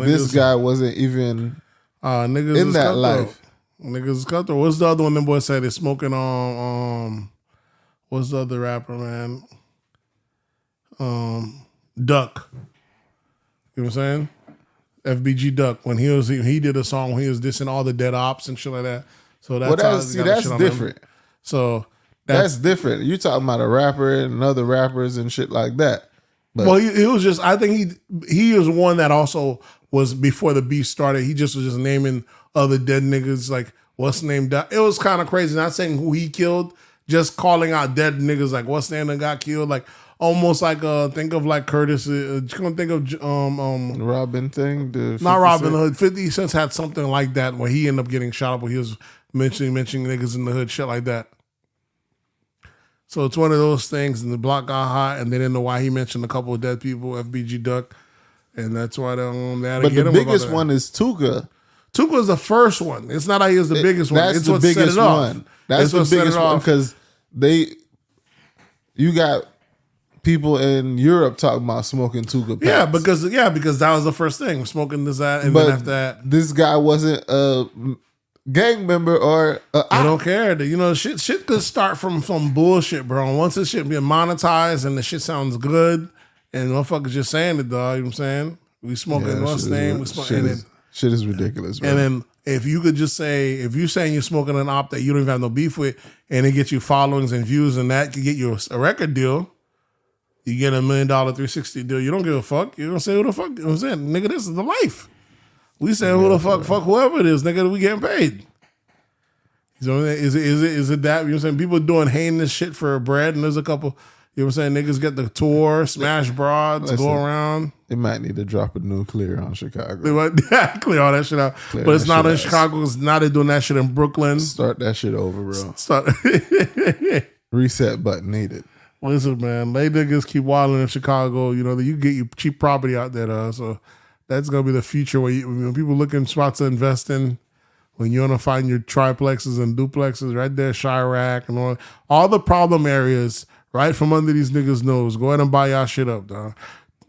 this guy wasn't even niggas in that life? Niggas is cutthroat. What's the other one? Them boys say they're smoking on. What's the other rapper, man? Duck. You know what I'm saying? FBG Duck, when he did a song when he was dissing all the dead ops and shit like that. So that's different. So that's different. You talking about a rapper and other rappers and shit like that. But, well, he was just. I think he was one that also was before the beef started. He just was just naming other dead niggas, like what's the name. It was kind of crazy. Not saying who he killed, just calling out dead niggas like what's the name that got killed, like. Almost like think of like Curtis. Think of Robin thing. Not Robin Hood. 50 Cent had something like that where he ended up getting shot up. Where he was mentioning niggas in the hood, shit like that. So it's one of those things. And the block got hot, and they didn't know why he mentioned a couple of dead people. FBG Duck, and that's why they had to get him. But the biggest one is Tuka. Tuka is the first one. It's not how he is the biggest one. That's it's the what biggest set it one. Off. That's the biggest one because you got people in Europe talking about smoking Tuka packs. Yeah, because that was the first thing, smoking this, that, and then after that, this guy wasn't a gang member or I don't care. You know, shit could start from some bullshit, bro. And once this shit be monetized and the shit sounds good, and motherfuckers just saying it, dog. You know what I'm saying? We smoking what's name? We smoking shit is ridiculous, bro. And then if you could just say, if you're saying you're smoking an op that you don't even have no beef with, and it gets you followings and views, and that could get you a record deal. You get $1 million 360 deal. You don't give a fuck. You don't say who the fuck. You know what I'm saying? Nigga, this is the life. We say who the fuck whoever it is, nigga, we getting paid. So is it that? You know what I'm saying? People doing heinous shit for bread, and there's a couple, You know what I'm saying? Niggas get the tour, smash broads, go around. They might need to drop a nuclear on Chicago. They might clear all that shit out. But it's not in Chicago. It's now they're doing that shit in Brooklyn. Start that shit over, bro. Start. Reset button needed. Listen, man, they niggas keep wilding in Chicago. You know, you get your cheap property out there, though. So that's going to be the future where when people looking spots to invest in, when you want to find your triplexes and duplexes right there, Chirac and all the problem areas right from under these niggas' nose. Go ahead and buy y'all shit up, dog.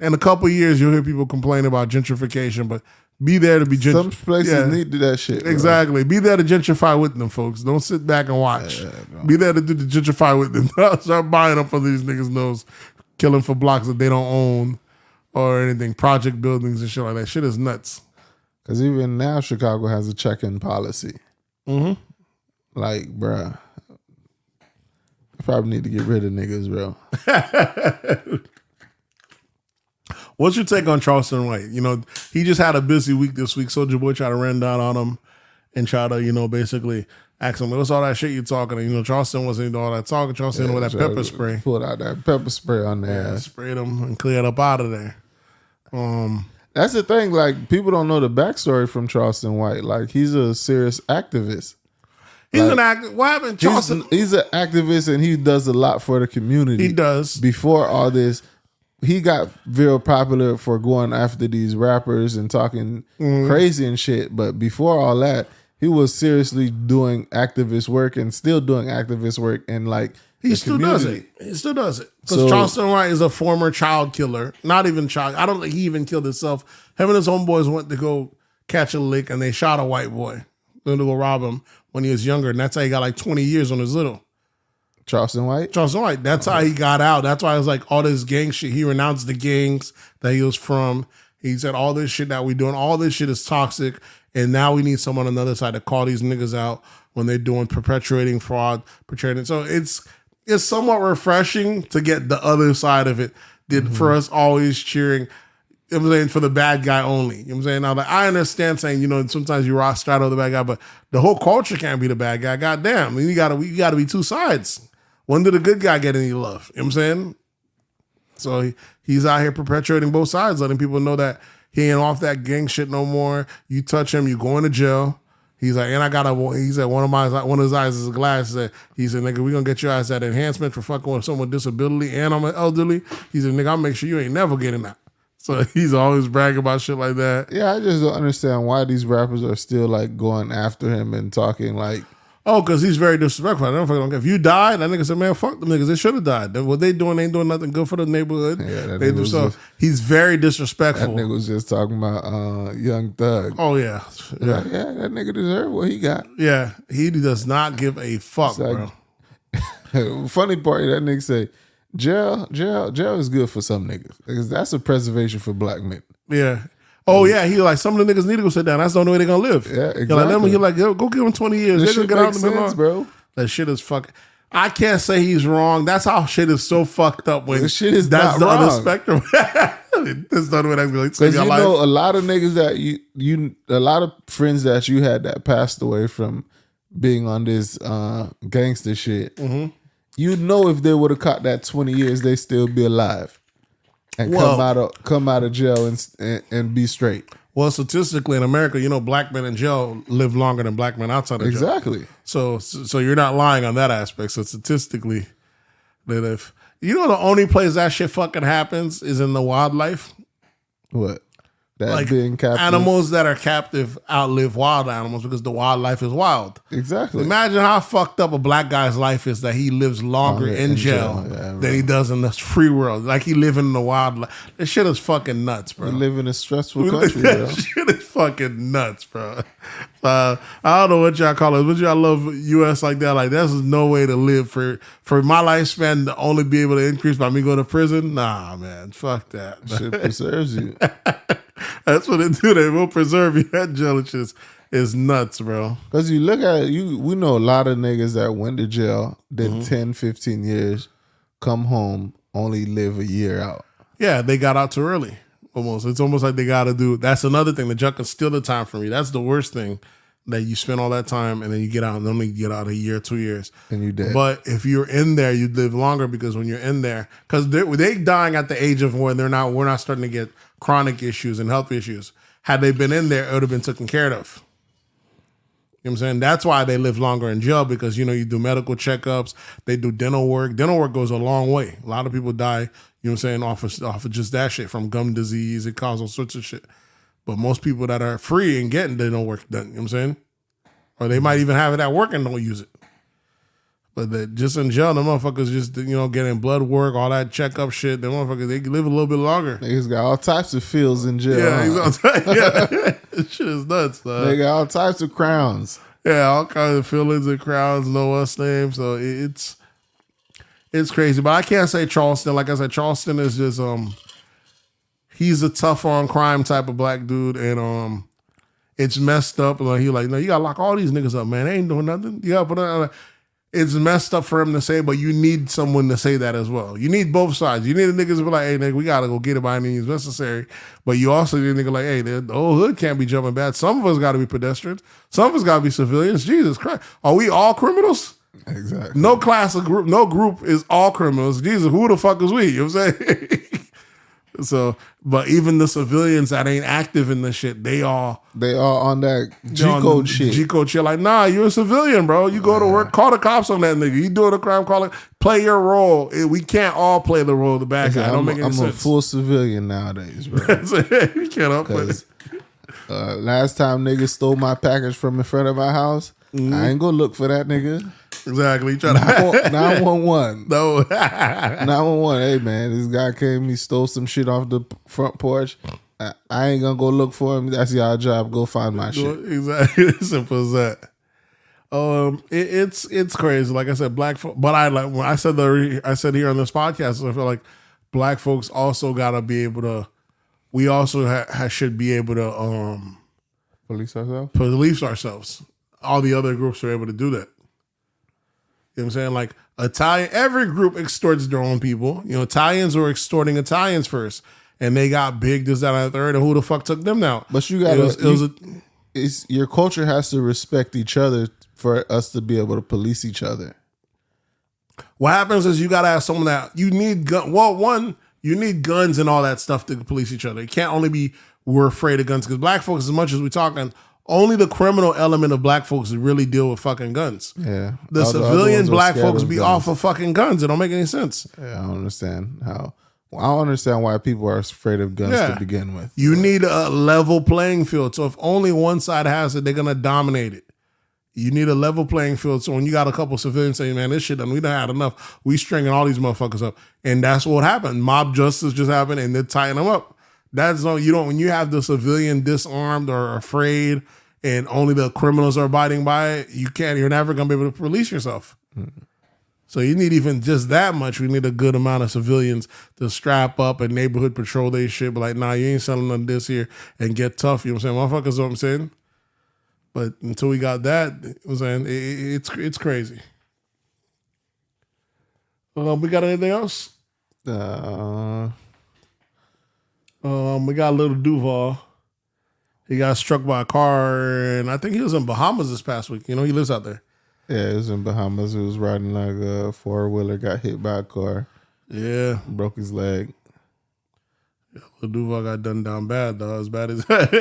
In a couple of years, you'll hear people complain about gentrification, but be there to be gentrified. Some places need to do that shit. Bro. Exactly. Be there to gentrify with them, folks. Don't sit back and watch. Be there to do the gentrify with them. Start buying up under these niggas' nose, killing for blocks that they don't own or anything, project buildings and shit like that. Shit is nuts. Because even now, Chicago has a check-in policy. Mm-hmm. Like, bruh, I probably need to get rid of niggas, bro. What's your take on Charleston White? You know, he just had a busy week this week. Soulja Boy tried to run down on him and try to, you know, basically ask him, what's all that shit you talking? And, you know, Charleston wasn't doing all that talking. Charleston with that pepper spray. Pulled out that pepper spray on there. Sprayed him and cleared up out of there. That's the thing. Like, people don't know the backstory from Charleston White. Like, he's a serious activist. He's an activist. What happened, Charleston? He's an activist and he does a lot for the community. He does. Before all this, he got real popular for going after these rappers and talking crazy and shit. But before all that, he was seriously doing activist work and still doing activist work. And like, he still does it. He still does it. Because Charleston White is a former child killer. Not even child. I don't think he even killed himself. Him and his homeboys went to go catch a lick and they shot a white boy. They to go rob him when he was younger. And that's how he got like 20 years on his little. Charleston White? Charleston White. That's how he got out. That's why it was like all this gang shit. He renounced the gangs that he was from. He said all this shit that we doing, all this shit is toxic. And now we need someone on the other side to call these niggas out when they're doing perpetuating fraud, perpetuating. So it's somewhat refreshing to get the other side of it. For us always cheering, you know what I'm saying, for the bad guy only. You know what I'm saying? Now, like, I understand saying, you know, sometimes you rock straddle the bad guy, but the whole culture can't be the bad guy. Goddamn. I mean, you gotta be two sides. When did a good guy get any love? You know what I'm saying? So he's out here perpetuating both sides, letting people know that he ain't off that gang shit no more. You touch him, you going to jail. He's like, and he said, one of his eyes is a glass. He said, nigga, we gonna get your ass that enhancement for fucking with someone with disability and I'm an elderly. He said, nigga, I'll make sure you ain't never getting that. So he's always bragging about shit like that. Yeah, I just don't understand why these rappers are still like going after him and talking like, oh, because he's very disrespectful. I don't fucking care. If you died, that nigga said, man, fuck them niggas. They should have died. What they doing ain't doing nothing good for the neighborhood. Yeah, they do so. He's very disrespectful. That nigga was just talking about Young Thug. Oh, yeah. Yeah, that nigga deserve what he got. Yeah, he does not give a fuck, like, bro. Funny part, that nigga say, jail is good for some niggas. Because that's a preservation for black men. Yeah. Oh, yeah, he like, some of the niggas need to go sit down. That's the only way they're going to live. Yeah, exactly. He like, go give him 20 years. This shit makes sense, bro. That shit is fucking... I can't say he's wrong. That's how shit is so fucked up. When this shit is that's not the wrong. other spectrum. That's the other way that's going to because you know, a lot of niggas that a lot of friends that you had that passed away from being on this gangster shit. Mm-hmm. You know, if they would have caught that 20 years, they still be alive and come out of jail and be straight. Well, statistically in America, you know, black men in jail live longer than black men outside of jail. Exactly. So you're not lying on that aspect. So statistically, they live. You know, the only place that shit fucking happens is in the wildlife. What? That like being captive. Animals that are captive outlive wild animals because the wildlife is wild. Exactly. Imagine how fucked up a black guy's life is that he lives longer in jail than he does in the free world. Like he living in the wildlife. This shit is fucking nuts, bro. We live in a stressful country, bro. Shit is fucking nuts, bro. I don't know what y'all call it, but y'all love U.S. like that. Like, there's no way to live for my lifespan to only be able to increase by me going to prison. Nah, man, fuck that. Shit preserves you. That's what they do. They will preserve you. That jail is nuts, bro. Because you look at it, we know a lot of niggas that went to jail, did 10, 15 years, come home, only live a year out. Yeah, they got out too early. Almost. It's almost like they got to do. That's another thing. The judge can steal the time from you. That's the worst thing. that you spend all that time and then you get out and only get out a year, 2 years. And you dead. But if you're in there, you live longer because when you're in there, because they dying at the age of when we're not starting to get chronic issues and health issues. Had they been in there, it would have been taken care of. You know what I'm saying? That's why they live longer in jail because, you do medical checkups, they do dental work. Dental work goes a long way. A lot of people die, you know what I'm saying, off of just that shit, from gum disease. It causes all sorts of shit. But most people that are free and getting dental work done, you know what I'm saying? Or they might even have it at work and don't use it. But just in jail, the motherfuckers just, getting blood work, all that checkup shit, the motherfuckers, they live a little bit longer. Niggas got all types of fields in jail. Yeah, this shit is nuts, dog. They got all types of crowns. Yeah, all kinds of feelings and crowns, know what's name. So it's crazy. But I can't say Charleston. Like I said, Charleston is just he's a tough on crime type of black dude, and it's messed up. Like no, you gotta lock all these niggas up, man. They ain't doing nothing. You gotta put it's messed up for him to say, but you need someone to say that as well. You need both sides. You need the niggas to be like, hey, nigga, we gotta go get it by any means necessary. But you also need a nigga like, hey, the whole hood can't be jumping bad. Some of us gotta be pedestrians. Some of us gotta be civilians. Jesus Christ. Are we all criminals? Exactly. No class of group, no group is all criminals. Jesus, who the fuck is we? You know what I'm saying? So, but even the civilians that ain't active in this shit, they all on that G-code shit. G-code shit. Like, nah, you're a civilian, bro. You go to work, call the cops on that nigga. You doing a crime, play your role. We can't all play the role of the bad guy. Don't make any sense. I'm a full civilian nowadays, bro. You can't all play. Last time niggas stole my package from in front of my house, I ain't gonna look for that nigga. Exactly. You try to 911. No. 911. Hey man, this guy came. He stole some shit off the front porch. I ain't gonna go look for him. That's y'all job. Go find my shit. Exactly. Simple as that. It's crazy. Like I said, black folk. But when I said here on this podcast, I feel like black folks also gotta be able to. We also should be able to police ourselves. All the other groups are able to do that. You know what I'm saying? Like every group extorts their own people. Italians were extorting Italians first, and they got big, this, that, and the third, and who the fuck took them down? But you got your culture has to respect each other for us to be able to police each other. What happens is you got to have someone that you need you need guns and all that stuff to police each other. It can't only be we're afraid of guns, because black folks, as much as we're talking, only the criminal element of black folks really deal with fucking guns. Yeah. The civilian black folks be off of fucking guns. It don't make any sense. Yeah, I don't understand why people are afraid of guns to begin with. You need a level playing field. So if only one side has it, they're going to dominate it. You need a level playing field. So when you got a couple civilians saying, man, this shit done, we done had enough. We stringing all these motherfuckers up. And that's what happened. Mob justice just happened, and they're tying them up. When you have the civilian disarmed or afraid and only the criminals are abiding by it, you're never going to be able to release yourself. Mm-hmm. So you need even just that much. We need a good amount of civilians to strap up and neighborhood patrol their shit. But like, nah, you ain't selling none of this here, and get tough. You know what I'm saying? Motherfuckers know what I'm saying? But until we got that, it's crazy. We got anything else? We got Lil Duval. He got struck by a car, and I think he was in Bahamas this past week. He lives out there. Yeah, he was in Bahamas. He was riding like a four-wheeler, got hit by a car. Yeah. Broke his leg. Yeah, Lil Duval got done down bad, though. As bad as that.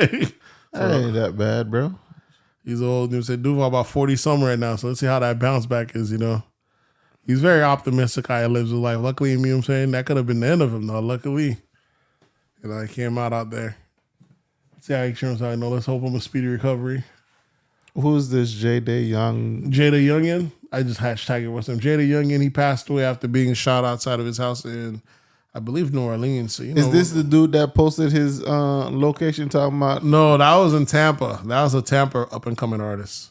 Ain't that bad, bro. He's old. You said Duval about 40-something right now, so let's see how that bounce back is, He's very optimistic how he lives his life. Luckily, you know what I'm saying? That could have been the end of him, though. Luckily. He came out there. See how he turns out. Let's hope him a speedy recovery. Who's this Jaydayoungan? Jaydayoungan. I just hashtag it with him. Jaydayoungan, he passed away after being shot outside of his house in, I believe, New Orleans. So, is this the dude that posted his location talking about? No, that was in Tampa. That was a Tampa up-and-coming artist.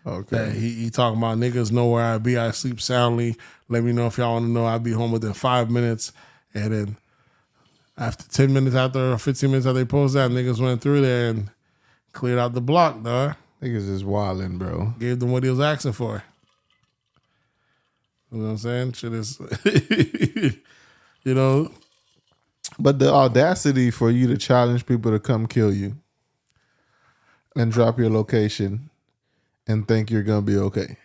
Okay. He talking about niggas know where I be. I sleep soundly. Let me know if y'all want to know. I'll be home within 5 minutes. And then after 10 minutes or 15 minutes after they posted that, niggas went through there and cleared out the block, dog. Niggas is wildin', bro. Gave them what he was asking for. You know what I'm saying? Shit is, But the audacity for you to challenge people to come kill you and drop your location and think you're gonna be okay?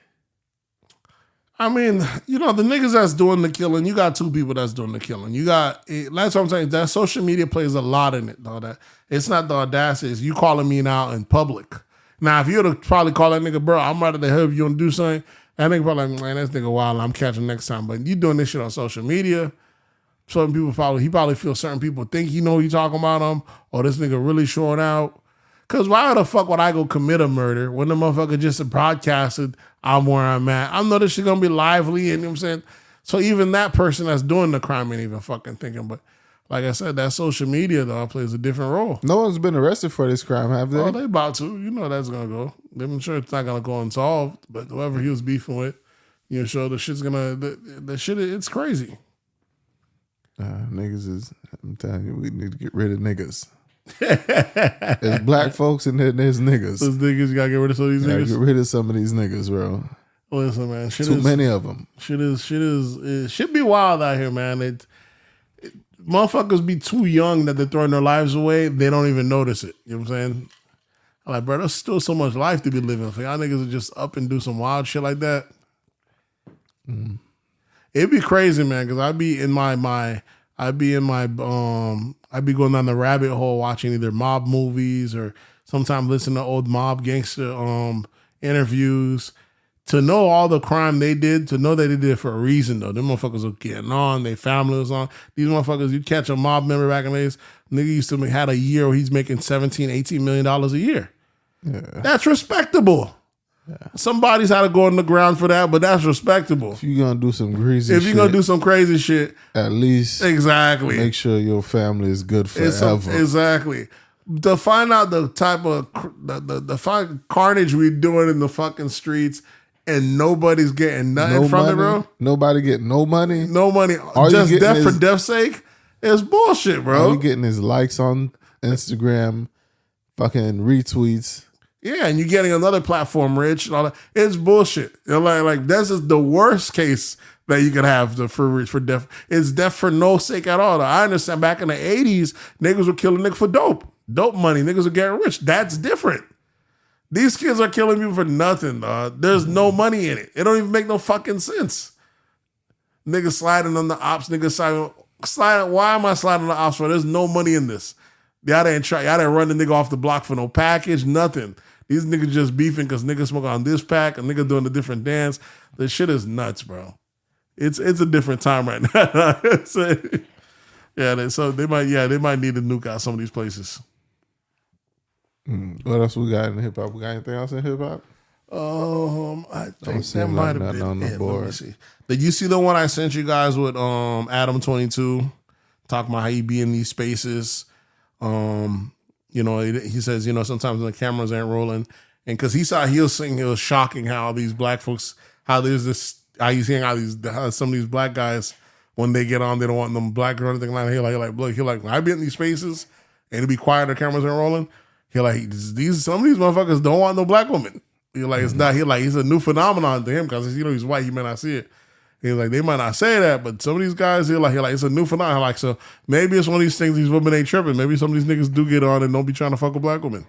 I mean, you know, the niggas that's doing the killing, you got two people that's doing the killing. You got, that's what I'm saying, that social media plays a lot in it, though. That it's not the audacity, it's you calling me now in public. Now, if you would have probably called that nigga, bro, I'm ready to help you and do something, that nigga probably like, man, this nigga wild, I'm catching next time. But you doing this shit on social media, certain people he probably feels certain people think you know you talking about him, or this nigga really showing out. Because why the fuck would I go commit a murder when the motherfucker just broadcasted I'm where I'm at? I know this shit gonna be lively, and you know what I'm saying? So even that person that's doing the crime ain't even fucking thinking. But like I said, that social media, though, plays a different role. No one's been arrested for this crime, have they? Oh, they about to. You know that's gonna go. I'm sure it's not gonna go unsolved, but whoever he was beefing with, you know, sure the shit's gonna, the shit, it's crazy. Niggas is, I'm telling you, we need to get rid of niggas. There's black folks and then there's niggas. Those niggas, you gotta get rid of some of these niggas. Get rid of some of these niggas, bro. Listen, man, Too many of them. It should be wild out here, man. Motherfuckers be too young that they're throwing their lives away. They don't even notice it. You know what I'm saying? I'm like, bro, there's still so much life to be living. For y'all niggas to just up and do some wild shit like that. It'd be crazy, man, because I'd be going down the rabbit hole watching either mob movies or sometimes listening to old mob gangster interviews. To know all the crime they did, to know that they did it for a reason, though. Them motherfuckers were getting on, their family was on. These motherfuckers, you catch a mob member back in the days, nigga used to had a year where he's making $17, $18 million a year. Yeah. That's respectable. Yeah. Somebody's had to go on the ground for that, but that's respectable. If you're gonna do some crazy shit, at least exactly make sure your family is good forever. Exactly. To find out the type of the carnage we're doing in the fucking streets and nobody's getting nothing from it, bro. Nobody getting no money. No money. Just death for death's sake. It's bullshit, bro. All you getting is likes on Instagram, fucking retweets. Yeah, and you're getting another platform rich and all that. It's bullshit. You know, like this is the worst case that you could have for death. It's death for no sake at all. I understand back in the 80s, niggas were killing niggas for dope. Dope money. Niggas were getting rich. That's different. These kids are killing people for nothing, dog. There's no money in it. It don't even make no fucking sense. Niggas sliding on the ops. Niggas sliding. Why am I sliding on the ops for? There's no money in this. Y'all didn't run the nigga off the block for no package, nothing. These niggas just beefing because niggas smoke on this pack, a nigga doing a different dance. This shit is nuts, bro. It's a different time right now. So they might need to nuke out some of these places. What else we got in hip hop? We got anything else in hip hop? I think that might have been on the board. Let me see. Did you see the one I sent you guys with Adam 22 talking about how he be in these spaces? You know, he says, you know, sometimes when the cameras ain't rolling, and because he was shocking how these black folks, how he's seeing how some of these black guys, when they get on, they don't want them black or anything like that. He like, when I be in these spaces and it be quiet, the cameras ain't rolling. Some of these motherfuckers don't want no black woman. It's not. He's a new phenomenon to him because he's white. He may not see it. He's like, they might not say that, but some of these guys, it's a new phenomenon. So maybe it's one of these things. These women ain't tripping. Maybe some of these niggas do get on and don't be trying to fuck a black woman.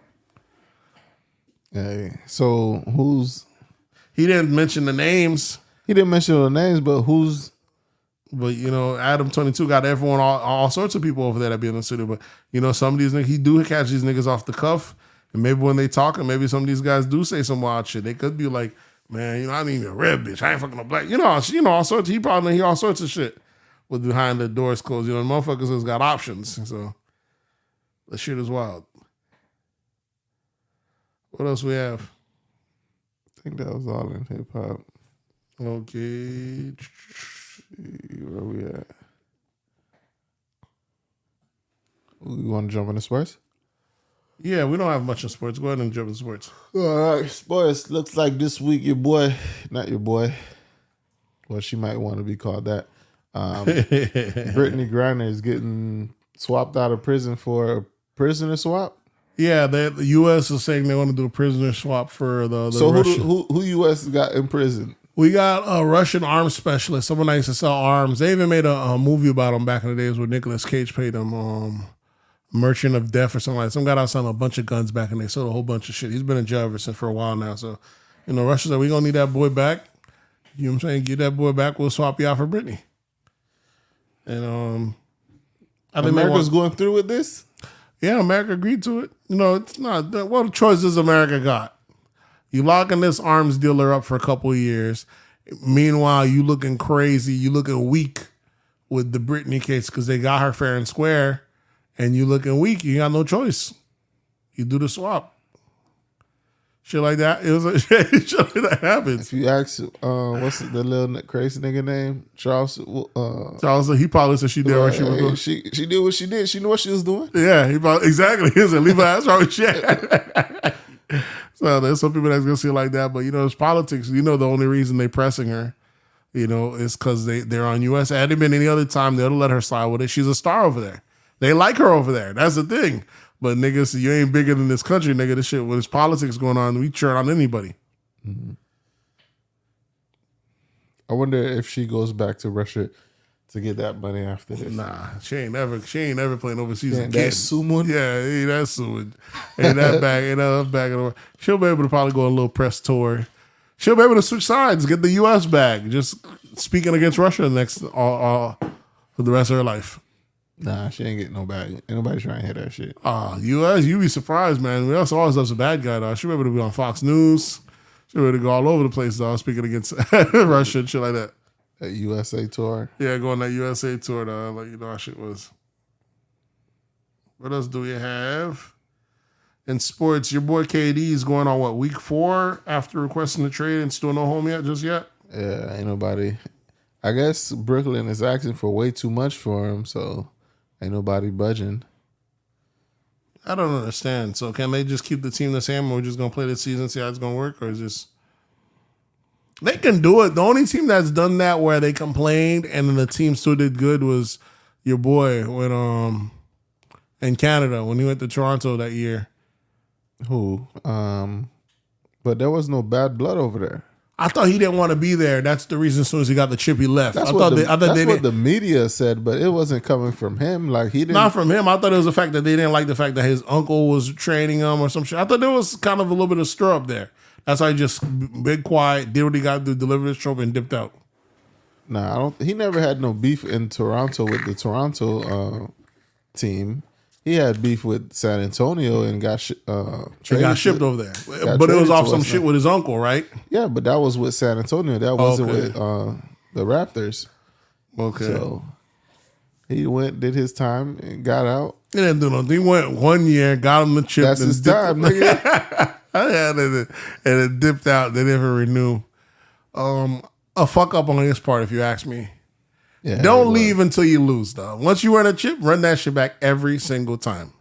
Hey, so who's? He didn't mention the names. But who's? But you know, Adam 22 got everyone, all sorts of people over there that be in the city. But you know, some of these niggas, he do catch these niggas off the cuff, and maybe when they talking, maybe some of these guys do say some wild shit. They could be like, man, you know, I ain't even a red bitch. I ain't fucking a black. You know, all sorts. He probably hear all sorts of shit with behind the doors closed. You know, motherfuckers has got options. So the shit is wild. What else we have? I think that was all in hip hop. Okay. Where we at? You want to jump into sports? Yeah, we don't have much in sports. Go ahead and jump into sports. All right, sports. Looks like this week not your boy. Well, she might want to be called that. Britney Griner is getting swapped out of prison for a prisoner swap. Yeah, the U.S. is saying they want to do a prisoner swap for the So Russian. who U.S. got in prison? We got a Russian arms specialist, someone that used to sell arms. They even made a movie about him back in the days where Nicolas Cage played him, Merchant of Death or something like that. Some guy that was selling a bunch of guns back in the day, sold a whole bunch of shit. He's been in jail ever since for a while now. So You know, Russia said, we going to need that boy back. You know what I'm saying? Get that boy back. We'll swap you out for Britney. And I think America's going through with this? Yeah, America agreed to it. You know, it's not. What choices America got? You locking this arms dealer up for a couple of years. Meanwhile, you looking crazy. You looking weak with the Britney case because they got her fair and square. And you looking weak. You got no choice. You do the swap. Shit like that. It was a shit like that happens. If you ask, what's the little crazy nigga name? Charles. Charles, he probably said she did what she was doing. She did what she did. She knew what she was doing. Yeah, he probably exactly. He said, "Leave her ass right with shit." So there's some people that's gonna see it like that, but you know, it's politics. You know, the only reason they pressing her, you know, is because they're on US. Had it been any other time, they'd let her slide with it. She's a star over there. They like her over there. That's the thing. But niggas, you ain't bigger than this country, nigga. This shit, with this politics going on, we churn on anybody. Mm-hmm. I wonder if she goes back to Russia to get that money after this. Nah, she ain't ever playing overseas again. That's someone? Yeah, ain't that soon. Ain't that back, ain't that back. She'll be able to probably go on a little press tour. She'll be able to switch sides, get the US bag, just speaking against Russia for the rest of her life. Nah, she ain't getting no bag. Ain't nobody trying to hear that shit. US, you be surprised, man. We also always loves a bad guy, though. She'll be able to be on Fox News. She'll be able to go all over the place, though, speaking against Russia and shit like that. That USA tour. Yeah, going that USA tour, though. Like, you know how shit was. What else do we have? In sports, your boy KD is going on, what, week 4 after requesting the trade and still no home just yet? Yeah, ain't nobody. I guess Brooklyn is asking for way too much for him, so ain't nobody budging. I don't understand. So can they just keep the team the same, or we're just going to play this season, see how it's going to work, or is this... They can do it. The only team that's done that where they complained and then the team still did good was your boy when in Canada when he went to Toronto that year. Who? But there was no bad blood over there. I thought he didn't want to be there. That's the reason. As soon as he got the chip, he left. That's what the media said, but it wasn't coming from him. Like he didn't. Not from him. I thought it was the fact that they didn't like the fact that his uncle was training him or some shit. I thought there was kind of a little bit of stir up there. That's why he just big quiet, did what he got to do, deliver his trophy, and dipped out. Nah, I don't. He never had no beef in Toronto with the Toronto team. He had beef with San Antonio and got shipped over there. But it was off some shit with his uncle, right? Yeah, but that was with San Antonio. That wasn't with the Raptors. Okay. So he went, did his time, and got out. He didn't do nothing. He went 1 year, got him the chip. That's his time, nigga. And it dipped out. They never renew. A fuck up on his part, if you ask me. Yeah, don't leave until you lose, dog. Once you run a chip, run that shit back every single time.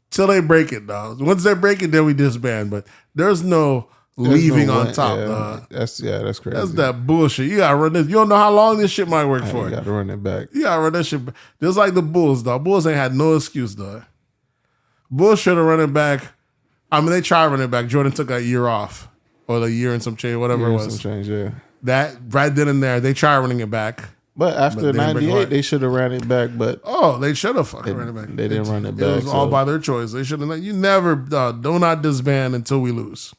Till they break it, dog. Once they break it, then we disband. But there's no leaving on top, dog. That's crazy. That's that bullshit. You gotta run this. You don't know how long this shit might work for. You gotta run it back. You gotta run that shit back. Just like the Bulls, dog. Bulls ain't had no excuse, dog. Bulls should have run it back. I mean, they tried running it back. Jordan took a year off. Or the year and some change, whatever it was. Some change, yeah. That, right then and there, they tried running it back. But after 98, they should have ran it back. But they should have fucking ran it back. They didn't run it back. It was all by their choice. They should have. You never do not disband until we lose.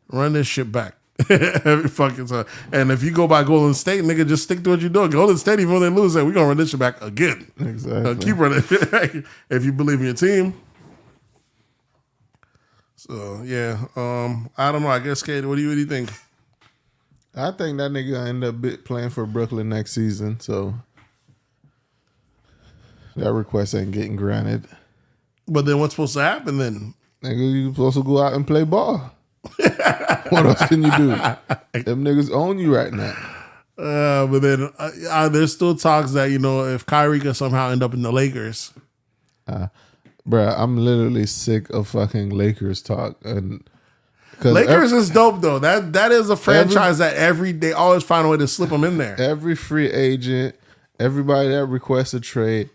Run this shit back every fucking time. And if you go by Golden State, nigga, just stick to what you're doing. Golden State, even when they lose, we're gonna run this shit back again. Exactly. Keep running it if you believe in your team. So yeah, I don't know. I guess, Kate, what do you think? I think that nigga end up playing for Brooklyn next season, so that request ain't getting granted. But then what's supposed to happen then? Nigga, you supposed to go out and play ball. What else can you do? Them niggas own you right now. But then there's still talks that, if Kyrie can somehow end up in the Lakers. Bruh, I'm literally sick of fucking Lakers talk. And Lakers is dope though. That is a franchise that they always find a way to slip them in there. Every free agent, everybody that requests a trade,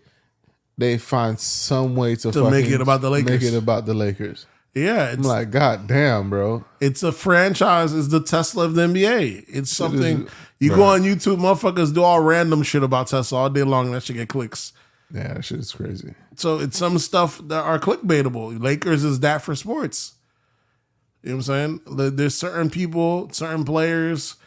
they find some way to make it about the Lakers. Make it about the Lakers. Yeah, I'm like, God damn, bro. It's a franchise. It's the Tesla of the NBA. It's something you go on YouTube, motherfuckers do all random shit about Tesla all day long, and that shit get clicks. Yeah, that shit is crazy. So it's some stuff that are clickbaitable. Lakers is that for sports. You know what I'm saying? There's certain people, certain players,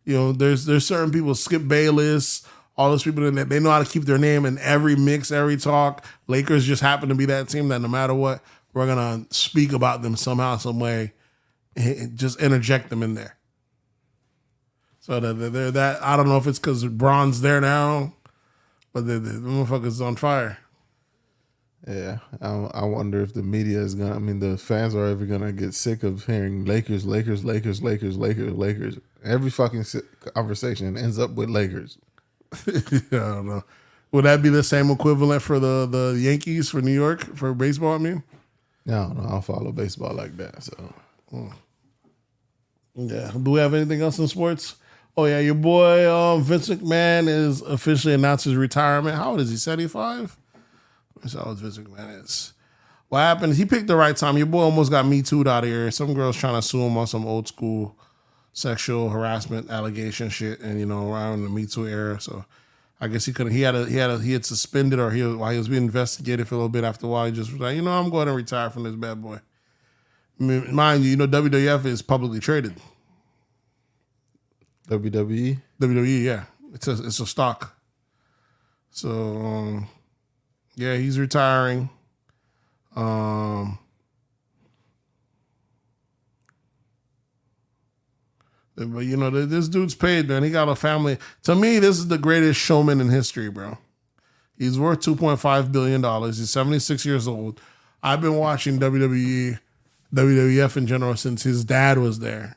you know, there's certain people, Skip Bayless, all those people in that they know how to keep their name in every mix, every talk. Lakers just happen to be that team that no matter what, we're gonna speak about them somehow, some way, and just interject them in there. So they're that. I don't know if it's because Bron's there now, but the motherfucker's on fire. Yeah, I wonder if the media is gonna. I mean, the fans are ever gonna get sick of hearing Lakers, Lakers, Lakers, Lakers, Lakers, Lakers. Every fucking conversation ends up with Lakers. I don't know. Would that be the same equivalent for the Yankees for New York for baseball? I mean, I don't know. I don't follow baseball like that. So, yeah. Do we have anything else in sports? Oh yeah, your boy Vince McMahon is officially announced his retirement. How old is he? 75. That's how old Vince McMahon is. What happened? He picked the right time. Your boy almost got Me Too'd out of here. Some girls trying to sue him on some old school sexual harassment allegation shit, and you know, around the Me Too era. So I guess he couldn't. He had suspended, or while he was being investigated for a little bit. After a while, he just was like, you know, I'm going to retire from this bad boy. I mean, mind you, you know, WWF is publicly traded. WWE, yeah, it's a stock. So yeah, he's retiring. But you know, this dude's paid, man. He got a family. To me, this is the greatest showman in history, bro. He's worth $2.5 billion. He's 76 years old. I've been watching WWE, WWF in general since his dad was there.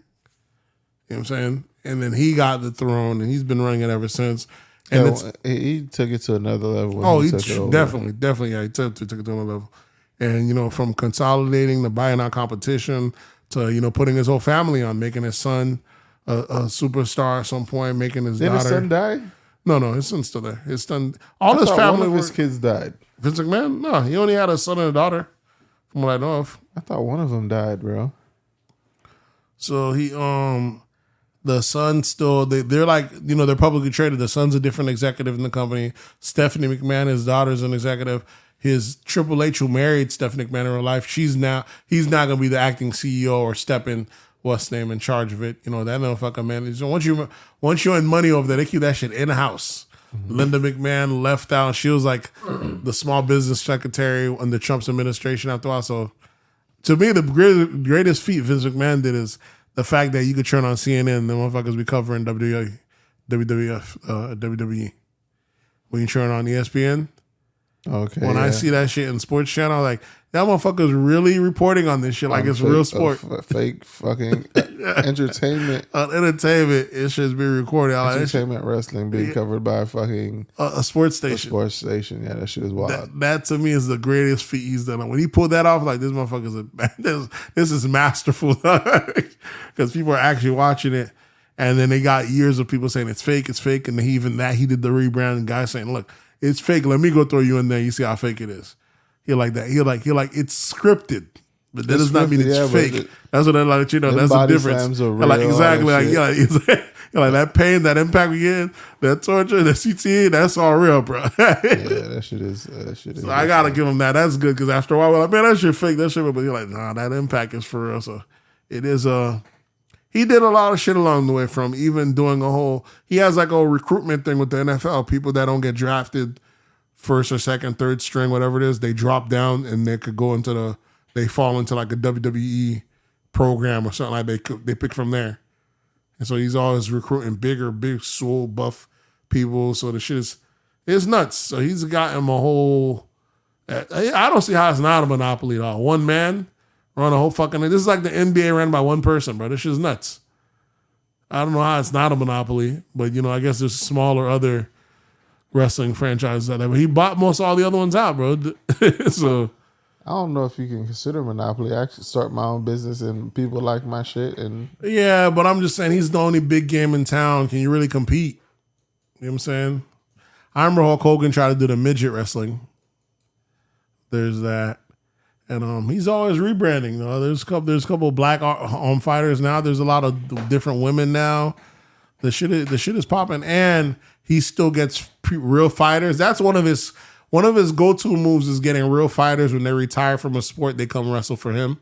You know what I'm saying? And then he got the throne, and he's been running it ever since. And he took it to another level. Oh, he definitely, yeah, he took it to another level. And, you know, from consolidating to buying out competition to, you know, putting his whole family on, making his son a superstar at some point, making his daughter. Did his son die? No, his son's still there. His son, all his family. One of his kids died. Vince McMahon? No, he only had a son and a daughter, from what I know of. I thought one of them died, bro. So he, the son still, they're like, you know, they're publicly traded. The son's a different executive in the company. Stephanie McMahon, his daughter's an executive. His Triple H, who married Stephanie McMahon in real life, he's not going to be the acting CEO or step in, what's name, in charge of it. You know, that motherfucker, man. So once you're in money over there, they keep that shit in-house. Mm-hmm. Linda McMahon left out. She was like the small business secretary in the Trump's administration after a while. So to me, the greatest feat Vince McMahon did is the fact that you could turn on CNN and the motherfuckers be covering WWE. When you turn on ESPN, okay. When I see that shit in Sports Channel, like, that motherfucker's really reporting on this shit like it's real sport. Fake fucking entertainment. Entertainment, it should be recorded. Entertainment wrestling being covered by a fucking a sports station. A sports station, yeah, that shit is wild. That to me is the greatest feat he's done. When he pulled that off, like, this motherfucker's this is masterful. Because people are actually watching it. And then they got years of people saying it's fake, and he did the rebrand, and guys saying, look, it's fake. Let me go throw you in there. You see how fake it is. He like that. He like it's scripted, but that does not mean it's fake. That's what I like. You know, that's the difference. Like exactly. Like that pain, that impact we get, that torture, the CTE. That's all real, bro. Yeah, that shit is. So I gotta give him that. That's good because after a while, we're like, man, that shit fake. That shit, but you're like, nah, that impact is for real. So it is. He did a lot of shit along the way, from even doing he has like a recruitment thing with the NFL. People that don't get drafted first or second, third string, whatever it is, they drop down and they could go they fall into like a WWE program or something like that. They pick from there. And so he's always recruiting big, swole, buff people. So the shit is nuts. So he's gotten him a whole, I don't see how it's not a monopoly at all. One man run a whole fucking, this is like the NBA ran by one person, bro. This shit's nuts. I don't know how it's not a monopoly, but you know, I guess there's smaller other wrestling franchises out there. But he bought most all the other ones out, bro. So I don't know if you can consider monopoly. I actually start my own business and people like my shit. And yeah, but I'm just saying he's the only big game in town. Can you really compete? You know what I'm saying? I remember Hulk Hogan tried to do the midget wrestling. There's that. And he's always rebranding. You know? There's a couple of black fighters now. There's a lot of different women now. The shit is popping, and he still gets real fighters. That's one of his go-to moves is getting real fighters when they retire from a sport. They come wrestle for him.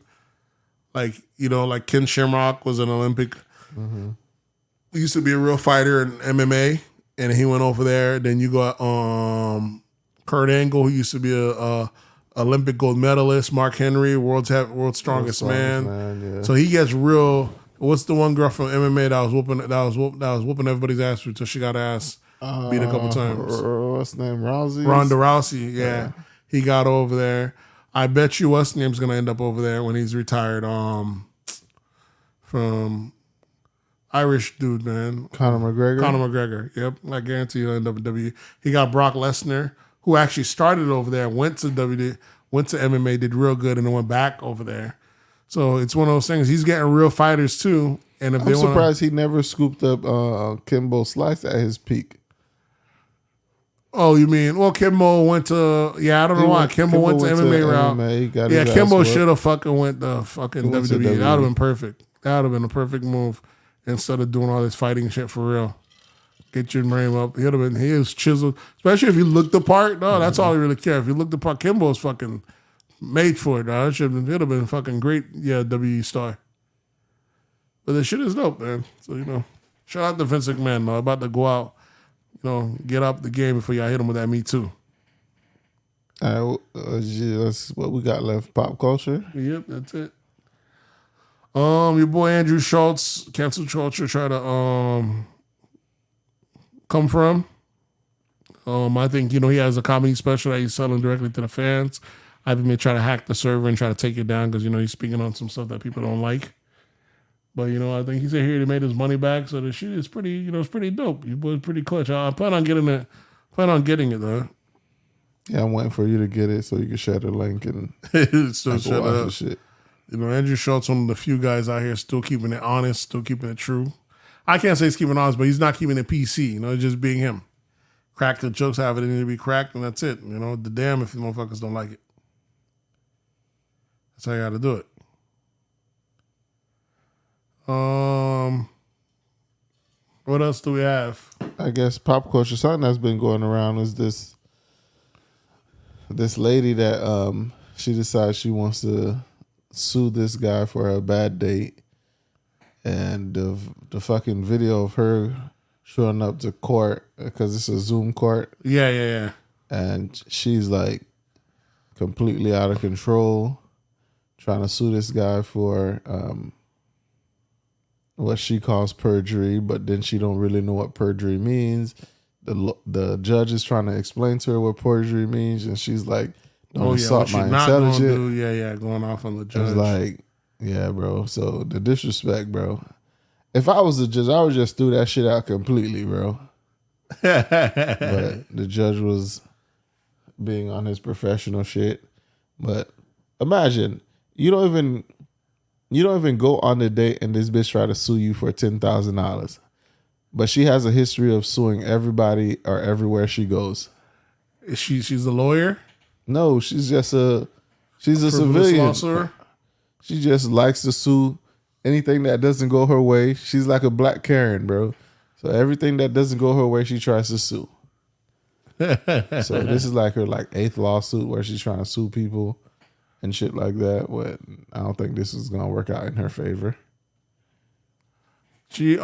Like, like Ken Shamrock was an Olympic. He used to be a real fighter in MMA, and he went over there. Then you got Kurt Angle, who used to be a Olympic gold medalist. Mark Henry, world's strongest man. Yeah. So he gets real. What's the one girl from MMA that was whooping everybody's ass until she got ass beat a couple times? What's the name? Rousey? Ronda Rousey. Yeah. He got over there. I bet you what's name's gonna end up over there when he's retired. From Irish dude, man. Conor McGregor. Yep. I guarantee he'll end up in WWE. He got Brock Lesnar, who actually started over there, went to MMA, did real good, and then went back over there. So it's one of those things. He's getting real fighters too. And if I'm surprised he never scooped up Kimbo Slice at his peak. Oh, you mean? Well, Kimbo went to. Yeah, I don't know why. Kimbo went to MMA route. MMA, Kimbo should have fucking went to fucking WWE. That would have been perfect. That would have been a perfect move instead of doing all this fighting shit for real. Get your name up. He is chiseled. Especially if you look the part. No, that's all he really cares. If you look the part, Kimbo's fucking made for it. It should have been fucking great. Yeah, WWE star. But the shit is dope, man. So shout out to Vince McMahon. Though, about to go out. Get up the game before y'all hit him with that Me Too. All right, that's what we got left. Pop culture. Yep, that's it. Your boy Andrew Schulz, cancel culture, try to come from. I think he has a comedy special that he's selling directly to the fans. I think they try to hack the server and try to take it down because he's speaking on some stuff that people don't like. But I think he said here he made his money back, so the shit is pretty, it's pretty dope. Your boy's pretty clutch. I plan on getting it. Though. Yeah, I'm waiting for you to get it so you can share the link and still shut up. Shit. Andrew Schultz, one of the few guys out here still keeping it honest, still keeping it true. I can't say he's keeping it honest, but he's not keeping it PC. Just being him. Crack the jokes, have it need to be cracked, and that's it. The damn if the motherfuckers don't like it. That's how you got to do it. What else do we have? I guess pop culture. Something that's been going around is this lady that she decides she wants to sue this guy for a bad date, and the fucking video of her showing up to court because it's a Zoom court. Yeah. And she's like completely out of control, trying to sue this guy for what she calls perjury, but then she don't really know what perjury means. The judge is trying to explain to her what perjury means, and she's like, "Don't insult my intelligence." Going off on the judge. It's like, yeah, bro. So the disrespect, bro. If I was the judge, I would just threw that shit out completely, bro. But the judge was being on his professional shit. But imagine you don't even go on the date and this bitch try to sue you for $10,000. But she has a history of suing everybody or everywhere she goes. She's a lawyer? No, she's a civilian. She just likes to sue anything that doesn't go her way. She's like a black Karen, bro. So everything that doesn't go her way, she tries to sue. So this is like her 8th lawsuit where she's trying to sue people and shit like that. But I don't think this is gonna work out in her favor. She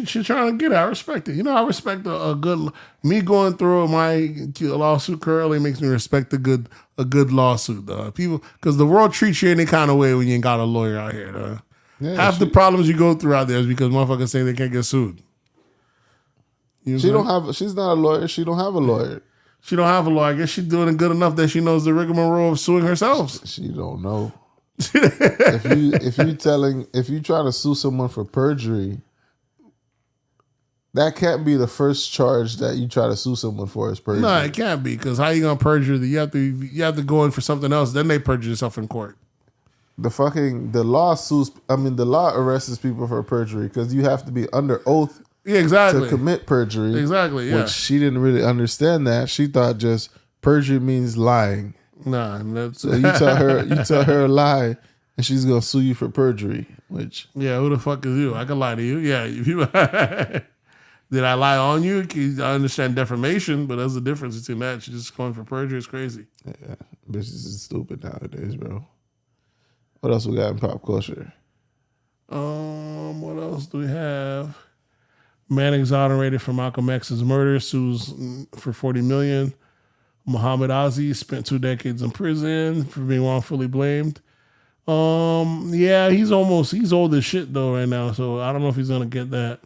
she's trying to get it. I respect it. I respect a good. Me going through my lawsuit currently makes me respect a good lawsuit. People, because the world treats you any kind of way when you ain't got a lawyer out here. Yeah, half the problems you go through out there is because motherfuckers say they can't get sued. She's not a lawyer. She don't have a lawyer. She don't have a lawyer. I guess she's doing it good enough that she knows the rigmarole of suing herself. She don't know. if you try to sue someone for perjury, that can't be the first charge that you try to sue someone for is perjury. No, it can't be, because how you gonna perjure? You have to go in for something else. Then they perjure yourself in court. The law arrests people for perjury because you have to be under oath. Yeah, exactly. To commit perjury. Exactly, yeah. Which she didn't really understand that. She thought just perjury means lying. Nah, so you tell her a lie and she's gonna sue you for perjury. Which who the fuck is you? I can lie to you. Yeah, did I lie on you? I understand defamation, but there's a difference between that. She's just going for perjury. It's crazy. Yeah, bitches is stupid nowadays, bro. What else we got in pop culture? What else do we have? Man exonerated from Malcolm X's murder, sues for $40 million. Muhammad Aziz spent 2 decades in prison for being wrongfully blamed. Yeah, he's old as shit though right now, so I don't know if he's gonna get that.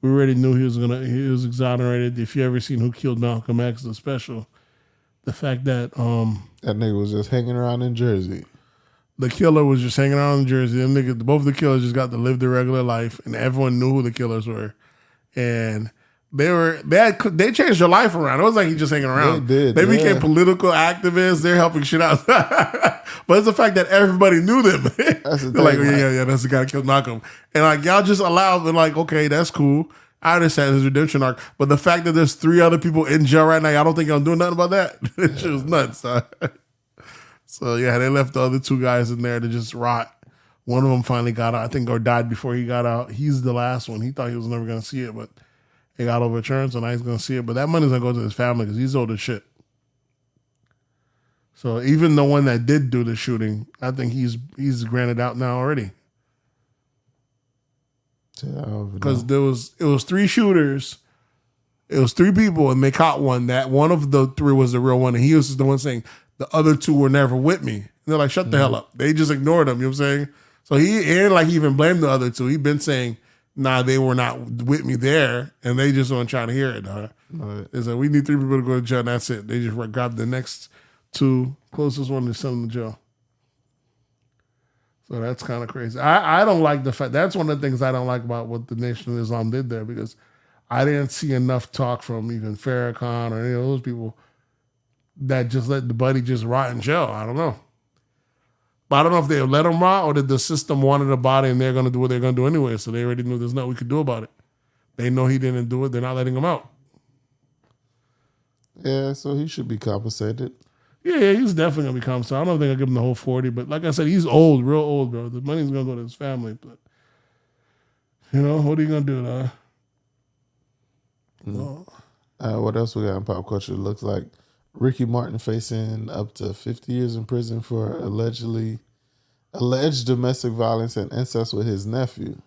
We already knew he was exonerated. If you ever seen Who Killed Malcolm X, the special, the fact that that nigga was just hanging around in Jersey. The killer was just hanging around in Jersey. Them niggas, both the killers just got to live their regular life, and everyone knew who the killers were. And they changed their life around. It was like he just hanging around. They did. They became political activists. They're helping shit out. But it's the fact that everybody knew them. That's the They're like, thing, yeah, that's the guy that killed Malcolm. And like y'all just allowed them. Like, okay, that's cool. I understand his redemption arc, but the fact that there's 3 other people in jail right now, y'all don't think y'all doing nothing about that? It shit was nuts. So yeah, they left the other 2 guys in there to just rot. One of them finally got out, I think, or died before he got out. He's the last one. He thought he was never going to see it, but it got overturned, so now he's going to see it. But that money's going to go to his family because he's old as shit. So even the one that did do the shooting, I think he's granted out now already. Because it was 3 shooters. It was 3 people, and they caught one. That one of the 3 was the real one, and he was the one saying, the other 2 were never with me. And they're like, shut the hell up. They just ignored him, you know what I'm saying? So he even blamed the other 2. He'd been saying, nah, they were not with me there, and they just weren't trying to hear it. Right. They said, we need 3 people to go to jail, and that's it. They just grabbed the next 2, closest one, to send them to jail. So that's kind of crazy. I don't like the fact, that's one of the things I don't like about what the Nation of Islam did there, because I didn't see enough talk from even Farrakhan or any of those people that just let the buddy just rot in jail. I don't know. But I don't know if they let him rot or did the system wanted a body and they're going to do what they're going to do anyway. So they already knew there's nothing we could do about it. They know he didn't do it. They're not letting him out. Yeah, so he should be compensated. Yeah, he's definitely going to be compensated. I don't think I'll give him the whole 40, but like I said, he's old, real old, bro. The money's going to go to his family. But, you know, what are you going to do, though? What else we got in pop culture? It looks like Ricky Martin facing up to 50 years in prison for alleged domestic violence and incest with his nephew.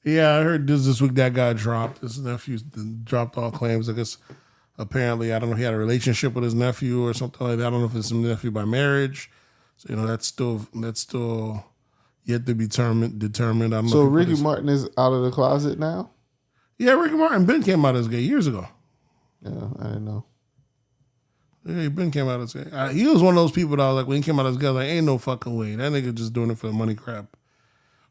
Yeah, I heard this week that guy dropped. His nephew dropped all claims. I guess apparently, I don't know if he had a relationship with his nephew or something like that. I don't know if it's his nephew by marriage. So, you know, that's still yet to be determined. I don't know. So Ricky Martin is out of the closet now? Yeah, Ricky Martin Ben came out as gay years ago. Yeah, I didn't know. Yeah, Ben came out as gay. He was one of those people that I was like, when he came out as gay, I was like, ain't no fucking way. That nigga just doing it for the money crap.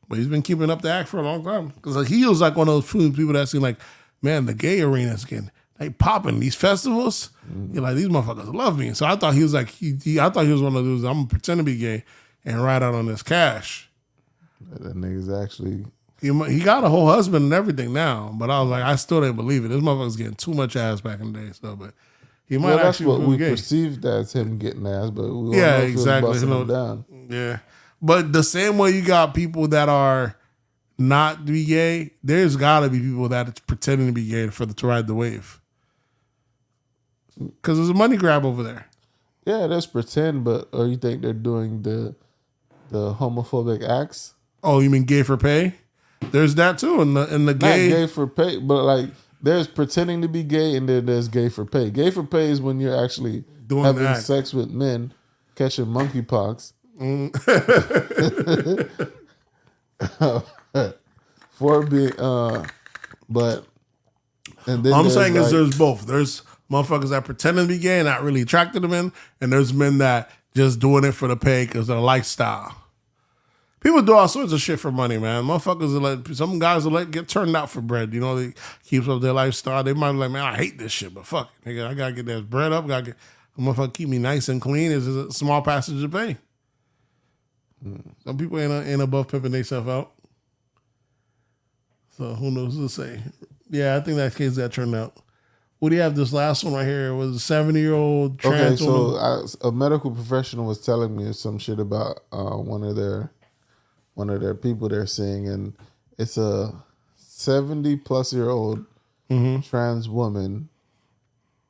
But he's been keeping up the act for a long time. Because like, he was like one of those people that seem like, man, the gay arena's getting, they popping these festivals. You're like, these motherfuckers love me. So I thought he was like, I thought he was one of those, I'm going to pretend to be gay and ride out on this cash. That nigga's actually... He got a whole husband and everything now. But I was like, I still didn't believe it. This motherfucker's getting too much ass back in the day. So, but he might that's actually what we gay. perceived as him getting ass, but we yeah, all know exactly. Him down. Yeah. But the same way you got people that are not to be gay, there's got to be people that are pretending to be gay to ride the wave. Because there's a money grab over there. Yeah, that's pretend, but or you think they're doing the homophobic acts? Oh, you mean gay for pay? There's that too, and the gay. Not gay for pay, but like there's pretending to be gay, and then there's gay for pay. Gay for pay is when you're actually doing having sex with men, catching monkeypox. For being, but and then all I'm saying like, is there's both. There's motherfuckers that pretending to be gay and not really attracted to men, and there's men that just doing it for the pay because of the lifestyle. People do all sorts of shit for money, man. Motherfuckers some guys will get turned out for bread. You know, they keeps up their lifestyle. They might be like, man, I hate this shit, but fuck it, nigga, I gotta get that bread up. Gotta get a motherfucker keep me nice and clean. Is a small passage to pay. Some people ain't above pimping themselves out. So who knows what to say? Yeah, I think that case that turned out. What do you have? This last one right here it was a 70-year-old trans woman. Okay, so a medical professional was telling me some shit about one of their people they're seeing, and it's a 70-plus-year-old trans woman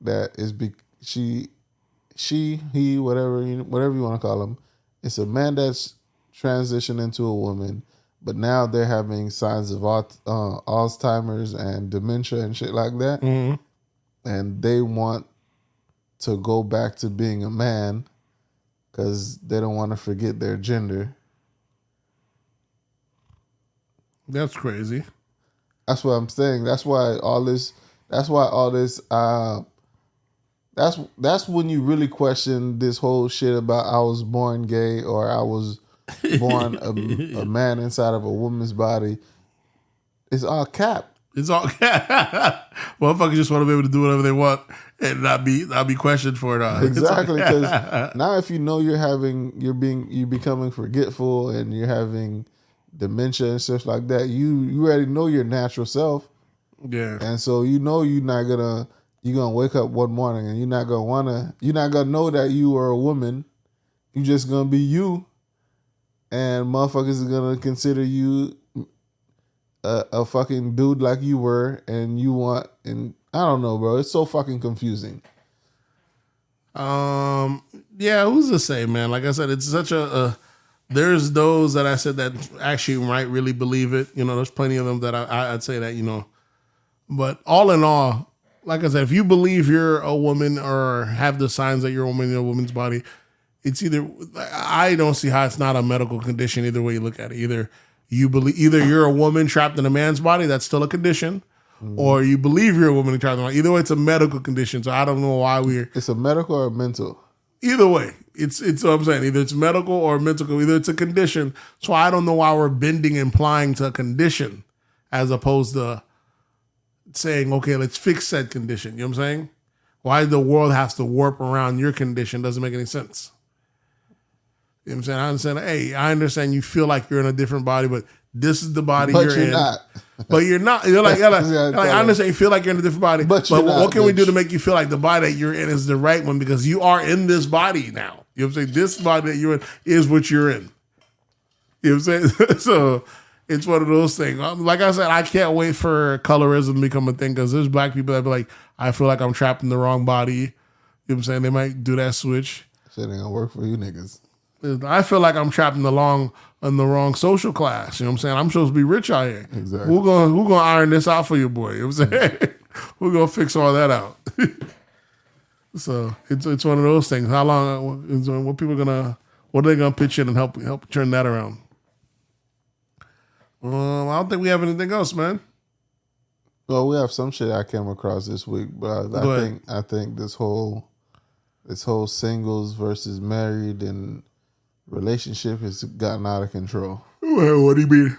that is he, whatever you want to call him. It's a man that's transition into a woman, but now they're having signs of Alzheimer's and dementia and shit like that. Mm-hmm. And they want to go back to being a man because they don't want to forget their gender. That's crazy. That's what I'm saying. That's when you really question this whole shit about I was born gay or I was born a man inside of a woman's body. It's all cap. It's all motherfuckers just want to be able to do whatever they want and not be questioned for it. Exactly, because now if you know you're becoming forgetful and you're having dementia and stuff like that, you already know your natural self. Yeah. And so you're gonna wake up one morning and you're not gonna know that you are a woman. You're just gonna be you. And motherfuckers are gonna consider you a fucking dude like you were, and I don't know, bro. It's so fucking confusing. Yeah, who's to say, man? Like I said, it's such there's those that I said that actually might really believe it. You know, there's plenty of them that I'd say that, you know. But all in all, like I said, if you believe you're a woman or have the signs that you're a woman in a woman's body, it's I don't see how it's not a medical condition either way you look at it. Either you're a woman trapped in a man's body, that's still a condition, or you believe you're a woman trapped in a body. Either way, it's a medical condition. So I don't know why it's a medical or mental. Either way, it's what I'm saying. Either it's medical or mental. Either it's a condition. So I don't know why we're bending and implying to a condition as opposed to saying, okay, let's fix that condition. You know what I'm saying? Why the world has to warp around your condition doesn't make any sense. You know what I'm saying? I understand. Hey, I understand you feel like you're in a different body, but this is the body you're in. Not. But you're not. You're like I understand you feel like you're in a different body. But what can we do to make you feel like the body that you're in is the right one? Because you are in this body now. You know what I'm saying? This body that you're in is what you're in. You know what I'm saying? So it's one of those things. Like I said, I can't wait for colorism to become a thing because there's black people that be like, I feel like I'm trapped in the wrong body. You know what I'm saying? They might do that switch. Shit ain't gonna work for you niggas. I feel like I'm trapped in the wrong social class. You know what I'm saying? I'm supposed to be rich out here. Exactly. Who gonna iron this out for you, boy? You know what I'm saying? We're gonna fix all that out. So it's one of those things. How long? What are they gonna pitch in and help turn that around? I don't think we have anything else, man. Well, we have some shit I came across this week, but I think this whole singles versus married and relationship has gotten out of control. Well, what do you mean?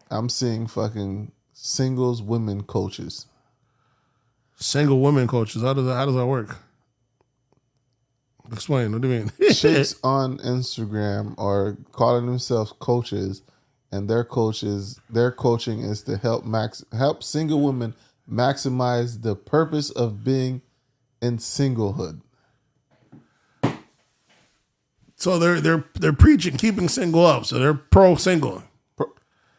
I'm seeing fucking singles women coaches. Single women coaches. How does that work? Explain. What do you mean? Chicks on Instagram are calling themselves coaches, and their coaching is to help single women maximize the purpose of being in singlehood. So they're preaching keeping single up. So they're pro single.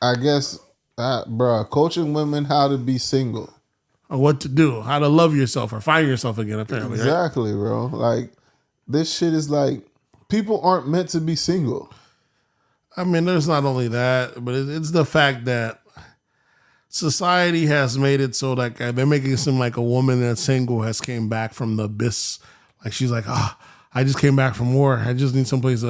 I guess, coaching women how to be single. Or what to do, how to love yourself or find yourself again, apparently. Exactly, right? Bro. Like, this shit is like, people aren't meant to be single. I mean, there's not only that, but it's the fact that society has made it so that they're making it seem like a woman that's single has came back from the abyss. Like, she's like, I just came back from war. I just need someplace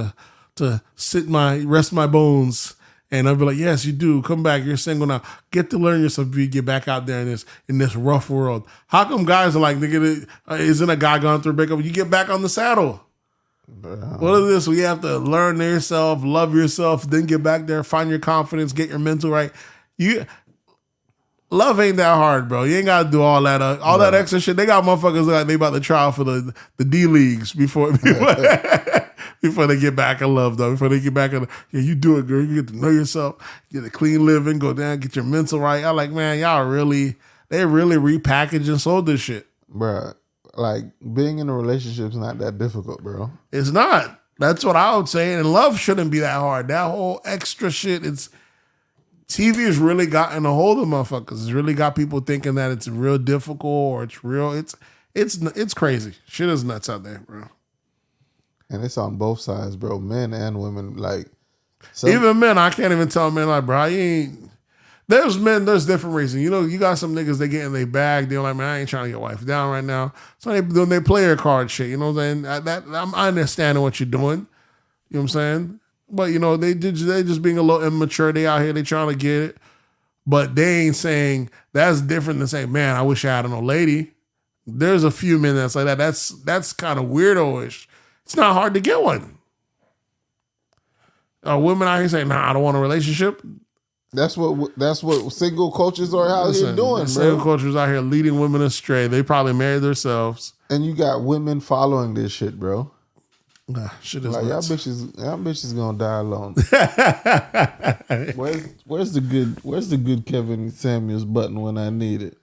to rest my bones. And I'll be like, yes, you do. Come back. You're single now. Get to learn yourself before you get back out there in this rough world. How come guys are like, isn't a guy going through a breakup? You get back on the saddle. What is this? We have to learn yourself, love yourself, then get back there, find your confidence, get your mental right. Love ain't that hard, bro. You ain't got to do all that that extra shit. They got motherfuckers like they about to try out for the D leagues before they get back in love, though. Before they get back in, you do it, girl. You get to know yourself, get a clean living, go down, get your mental right. I'm like, man, they really repackaged and sold this shit, bro. Like, being in a relationship is not that difficult, bro. It's not. That's what I would say. And love shouldn't be that hard. That whole extra shit, TV has really gotten a hold of motherfuckers. It's really got people thinking that it's real difficult or it's real. It's crazy. Shit is nuts out there, bro. And it's on both sides, bro. Men and women. Like, Even men, I can't even tell men like, bro, you ain't. There's men, there's different reasons. You know, you got some niggas, they get in their bag. They're like, man, I ain't trying to get wife down right now. So they doing their player card shit. You know what I'm saying? I understand what you're doing. You know what I'm saying? But, you know, they just being a little immature. They out here, they trying to get it. But they ain't saying, that's different than saying, man, I wish I had a lady. There's a few men that's like that. That's kind of weirdo-ish. It's not hard to get one. Women out here saying, nah, I don't want a relationship. That's what single coaches are out here doing, bro. Single coaches out here leading women astray. They probably married themselves. And you got women following this shit, bro. Shit is like nuts. y'all bitches gonna die alone. where's the good Kevin Samuels button when I need it?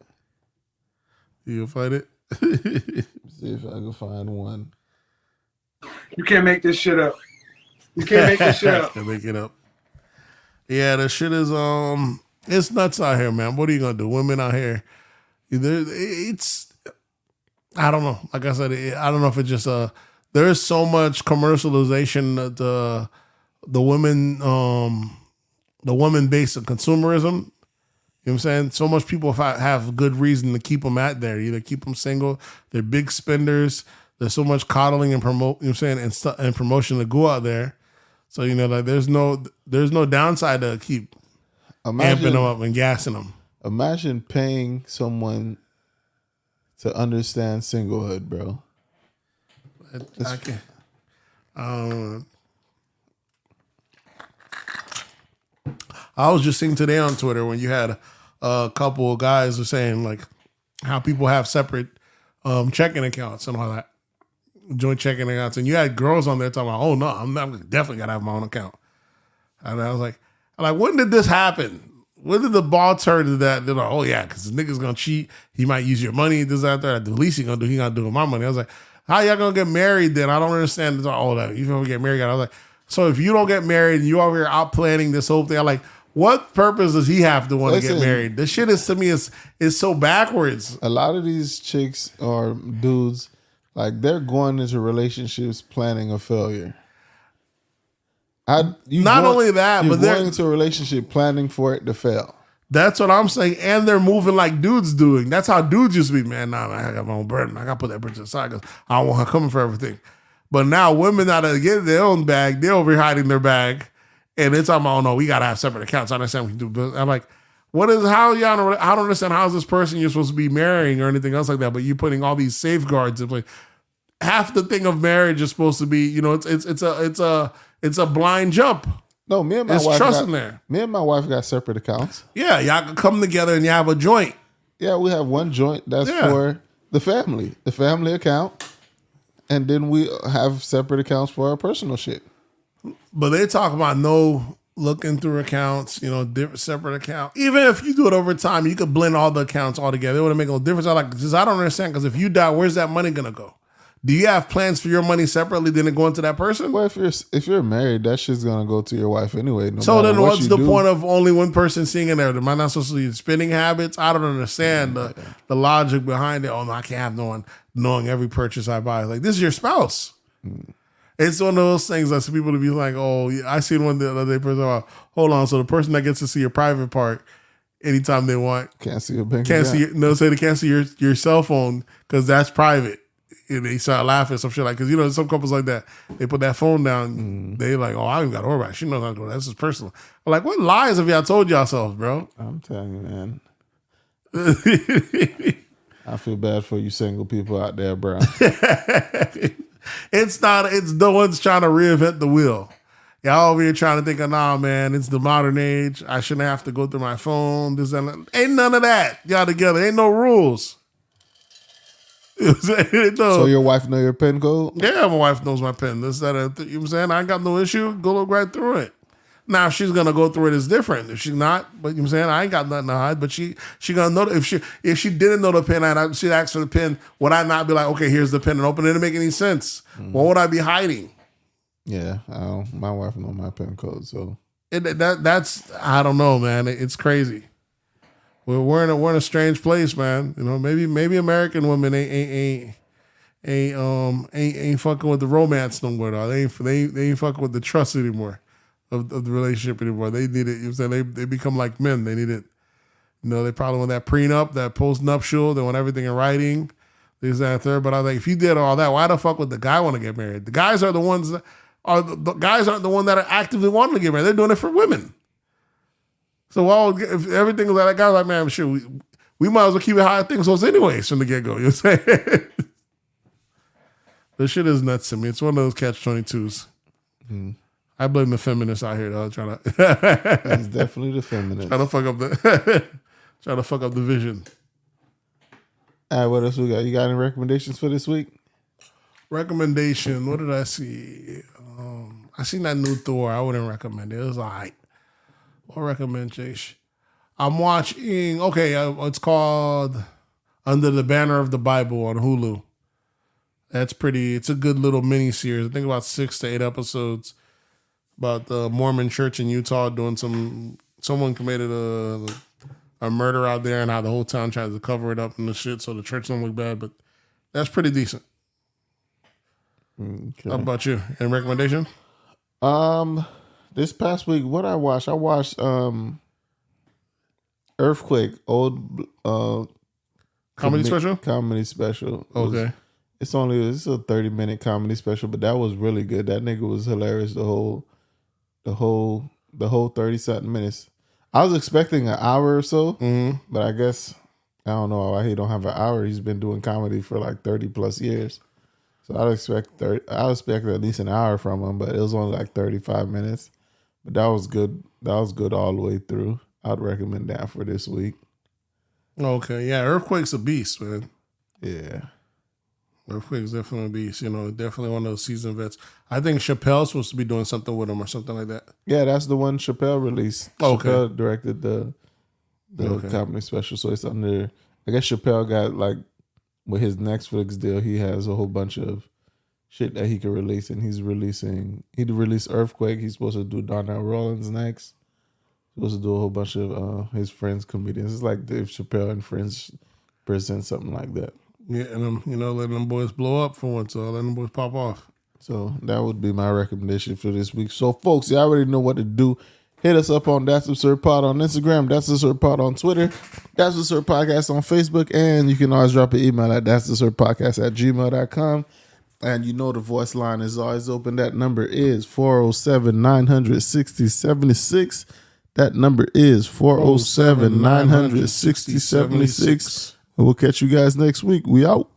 You find it? See if I can find one. You can't make this shit up. You can't make this shit up. Can't make it up. Yeah, the shit is it's nuts out here, man. What are you gonna do? Women out here, it's I don't know. Like I said, I don't know if it's just there is so much commercialization that the women based on consumerism. You know what I'm saying? So much people have good reason to keep them at there. Either keep them single, they're big spenders. There's so much coddling and promote. You know what I'm saying? And promotion to go out there. So, you know, like there's no downside to keep amping them up and gassing them. Imagine paying someone to understand singlehood, bro. I can't. I was just seeing today on Twitter when you had a couple of guys were saying like how people have separate checking accounts and all that. Joint checking accounts, and you had girls on there talking about, oh no, I'm definitely gotta have my own account. And I was like, when did this happen? When did the ball turn to that? They're like, oh yeah, because the nigga's gonna cheat. He might use your money. This, that, that. The least he gonna do it with my money. I was like, how y'all gonna get married then? I don't understand all that. Even if we get married, I was like, so if you don't get married and you over here out planning this whole thing, I'm like, what purpose does he have to want to get married? This shit is to me is so backwards. A lot of these chicks or dudes, like they're going into relationships planning a failure. Not only that, but they're going into a relationship planning for it to fail. That's what I'm saying. And they're moving like dudes doing. That's how dudes used to be. Man, nah, man, I got my own burden. I got to put that burden aside because I don't want her coming for everything. But now women out of getting their own bag, they're over here hiding their bag. And they're talking about, oh no, we got to have separate accounts. I understand we can do business. I'm like, I don't understand how is this person you're supposed to be marrying or anything else like that, but you're putting all these safeguards in place. Half the thing of marriage is supposed to be, you know, it's a blind jump. No, me and my wife got separate accounts. Yeah, y'all can come together and you have a joint. Yeah, we have one joint that's for the family account, and then we have separate accounts for our personal shit. But they talk about no looking through accounts, you know, different separate account. Even if you do it over time, you could blend all the accounts all together. It wouldn't make no difference. I don't understand, because if you die, where's that money gonna go? Do you have plans for your money separately than it going to that person? Well, if you're married, that shit's gonna go to your wife anyway. So then what's the point of only one person seeing it there? Am I not supposed to see spending habits? I don't understand the logic behind it. Oh no, I can't have no one knowing every purchase I buy. Like, this is your spouse. It's one of those things that people to be like, oh, I seen one the other day. Person, hold on, so the person that gets to see your private part anytime they want can't see your bank account. They can't see your cell phone because that's private. And they start laughing, some shit like, because you know some couples like that, they put that phone down. They like, oh, I ain't got to worry about it. She knows how to do that. That's just personal. I'm like, what lies have y'all told yourselves, bro? I'm telling you, man. I feel bad for you single people out there, bro. It's the ones trying to reinvent the wheel. Y'all over here trying to think of, nah, man, it's the modern age. I shouldn't have to go through my phone. This and that. Ain't none of that. Y'all together. Ain't no rules. So your wife know your PIN code? Yeah, my wife knows my PIN. This, that, and you know what I'm saying? I ain't got no issue. Go look right through it. Now, if she's gonna go through it, it's different. If she's not, but you know what I'm saying, I ain't got nothing to hide. But she gonna know if she didn't know the PIN and she'd ask for the PIN, would I not be like, okay, here's the PIN and open it? It didn't make any sense. What would I be hiding? Yeah, my wife know my PIN code, so that's I don't know, man. It's crazy. We're in a strange place, man. You know, maybe American women ain't fucking with the romance no more. They ain't fucking with the trust anymore. of the relationship anymore. They need it. You said they become like men. They need it. They probably want that prenup, that post-nuptial. They want everything in writing. This, that, and third. But I was like, if you did all that, why the fuck would the guy want to get married? The guys are the ones that the guys aren't the one that are actively wanting to get married. They're doing it for women. So if everything was like that guy was like, man, sure, we might as well keep it how things was anyways from the get-go. You know what I'm saying? This shit is nuts to me. It's one of those catch-22s. I blame the feminists out here though, trying to That's definitely the feminists. trying to fuck up the vision. All right, what else we got? You got any recommendations for this week? Recommendation. What did I see? I seen that new Thor. I wouldn't recommend it. It was all right. What recommendation? I'm watching. Okay, it's called Under the Banner of the Bible on Hulu. That's pretty. It's a good little mini series. I think about 6 to 8 episodes about the Mormon Church in Utah doing someone committed a murder out there and how the whole town tries to cover it up and the shit so the church don't look bad. But that's pretty decent. Okay. How about you? Any recommendation? This past week, what I watched Earthquake, old Comedy special? Comedy special. Okay. It's a 30-minute comedy special, but that was really good. That nigga was hilarious the whole 30-something minutes. I was expecting an hour or so, but I guess I don't know why he don't have an hour. He's been doing comedy for like 30 plus years. So I'd expect at least an hour from him, but it was only like 35 minutes. But that was good. That was good all the way through. I'd recommend that for this week. Okay, yeah, Earthquake's a beast, man. Yeah. Earthquake's definitely a beast. Definitely one of those seasoned vets. I think Chappelle's supposed to be doing something with him or something like that. Yeah, that's the one Chappelle released. Okay. Chappelle directed the comedy special. So it's under, I guess Chappelle got like, with his Netflix deal, he has a whole bunch of shit that he can release. And he released Earthquake. He's supposed to do Donnell Rollins next. He's supposed to do a whole bunch of his friends' comedians. It's like Dave Chappelle and Friends present something like that. Yeah, and letting them boys blow up for once, letting them boys pop off. So that would be my recommendation for this week. So folks, you already know what to do. Hit us up on That's Absurd Pod on Instagram, That's Absurd Pod on Twitter, That's Absurd Podcast on Facebook, and you can always drop an email at that'sabsurdpodcast@gmail.com. And the voice line is always open. That number is 407-900-6076. That number is 407-900-6076. And we'll catch you guys next week. We out.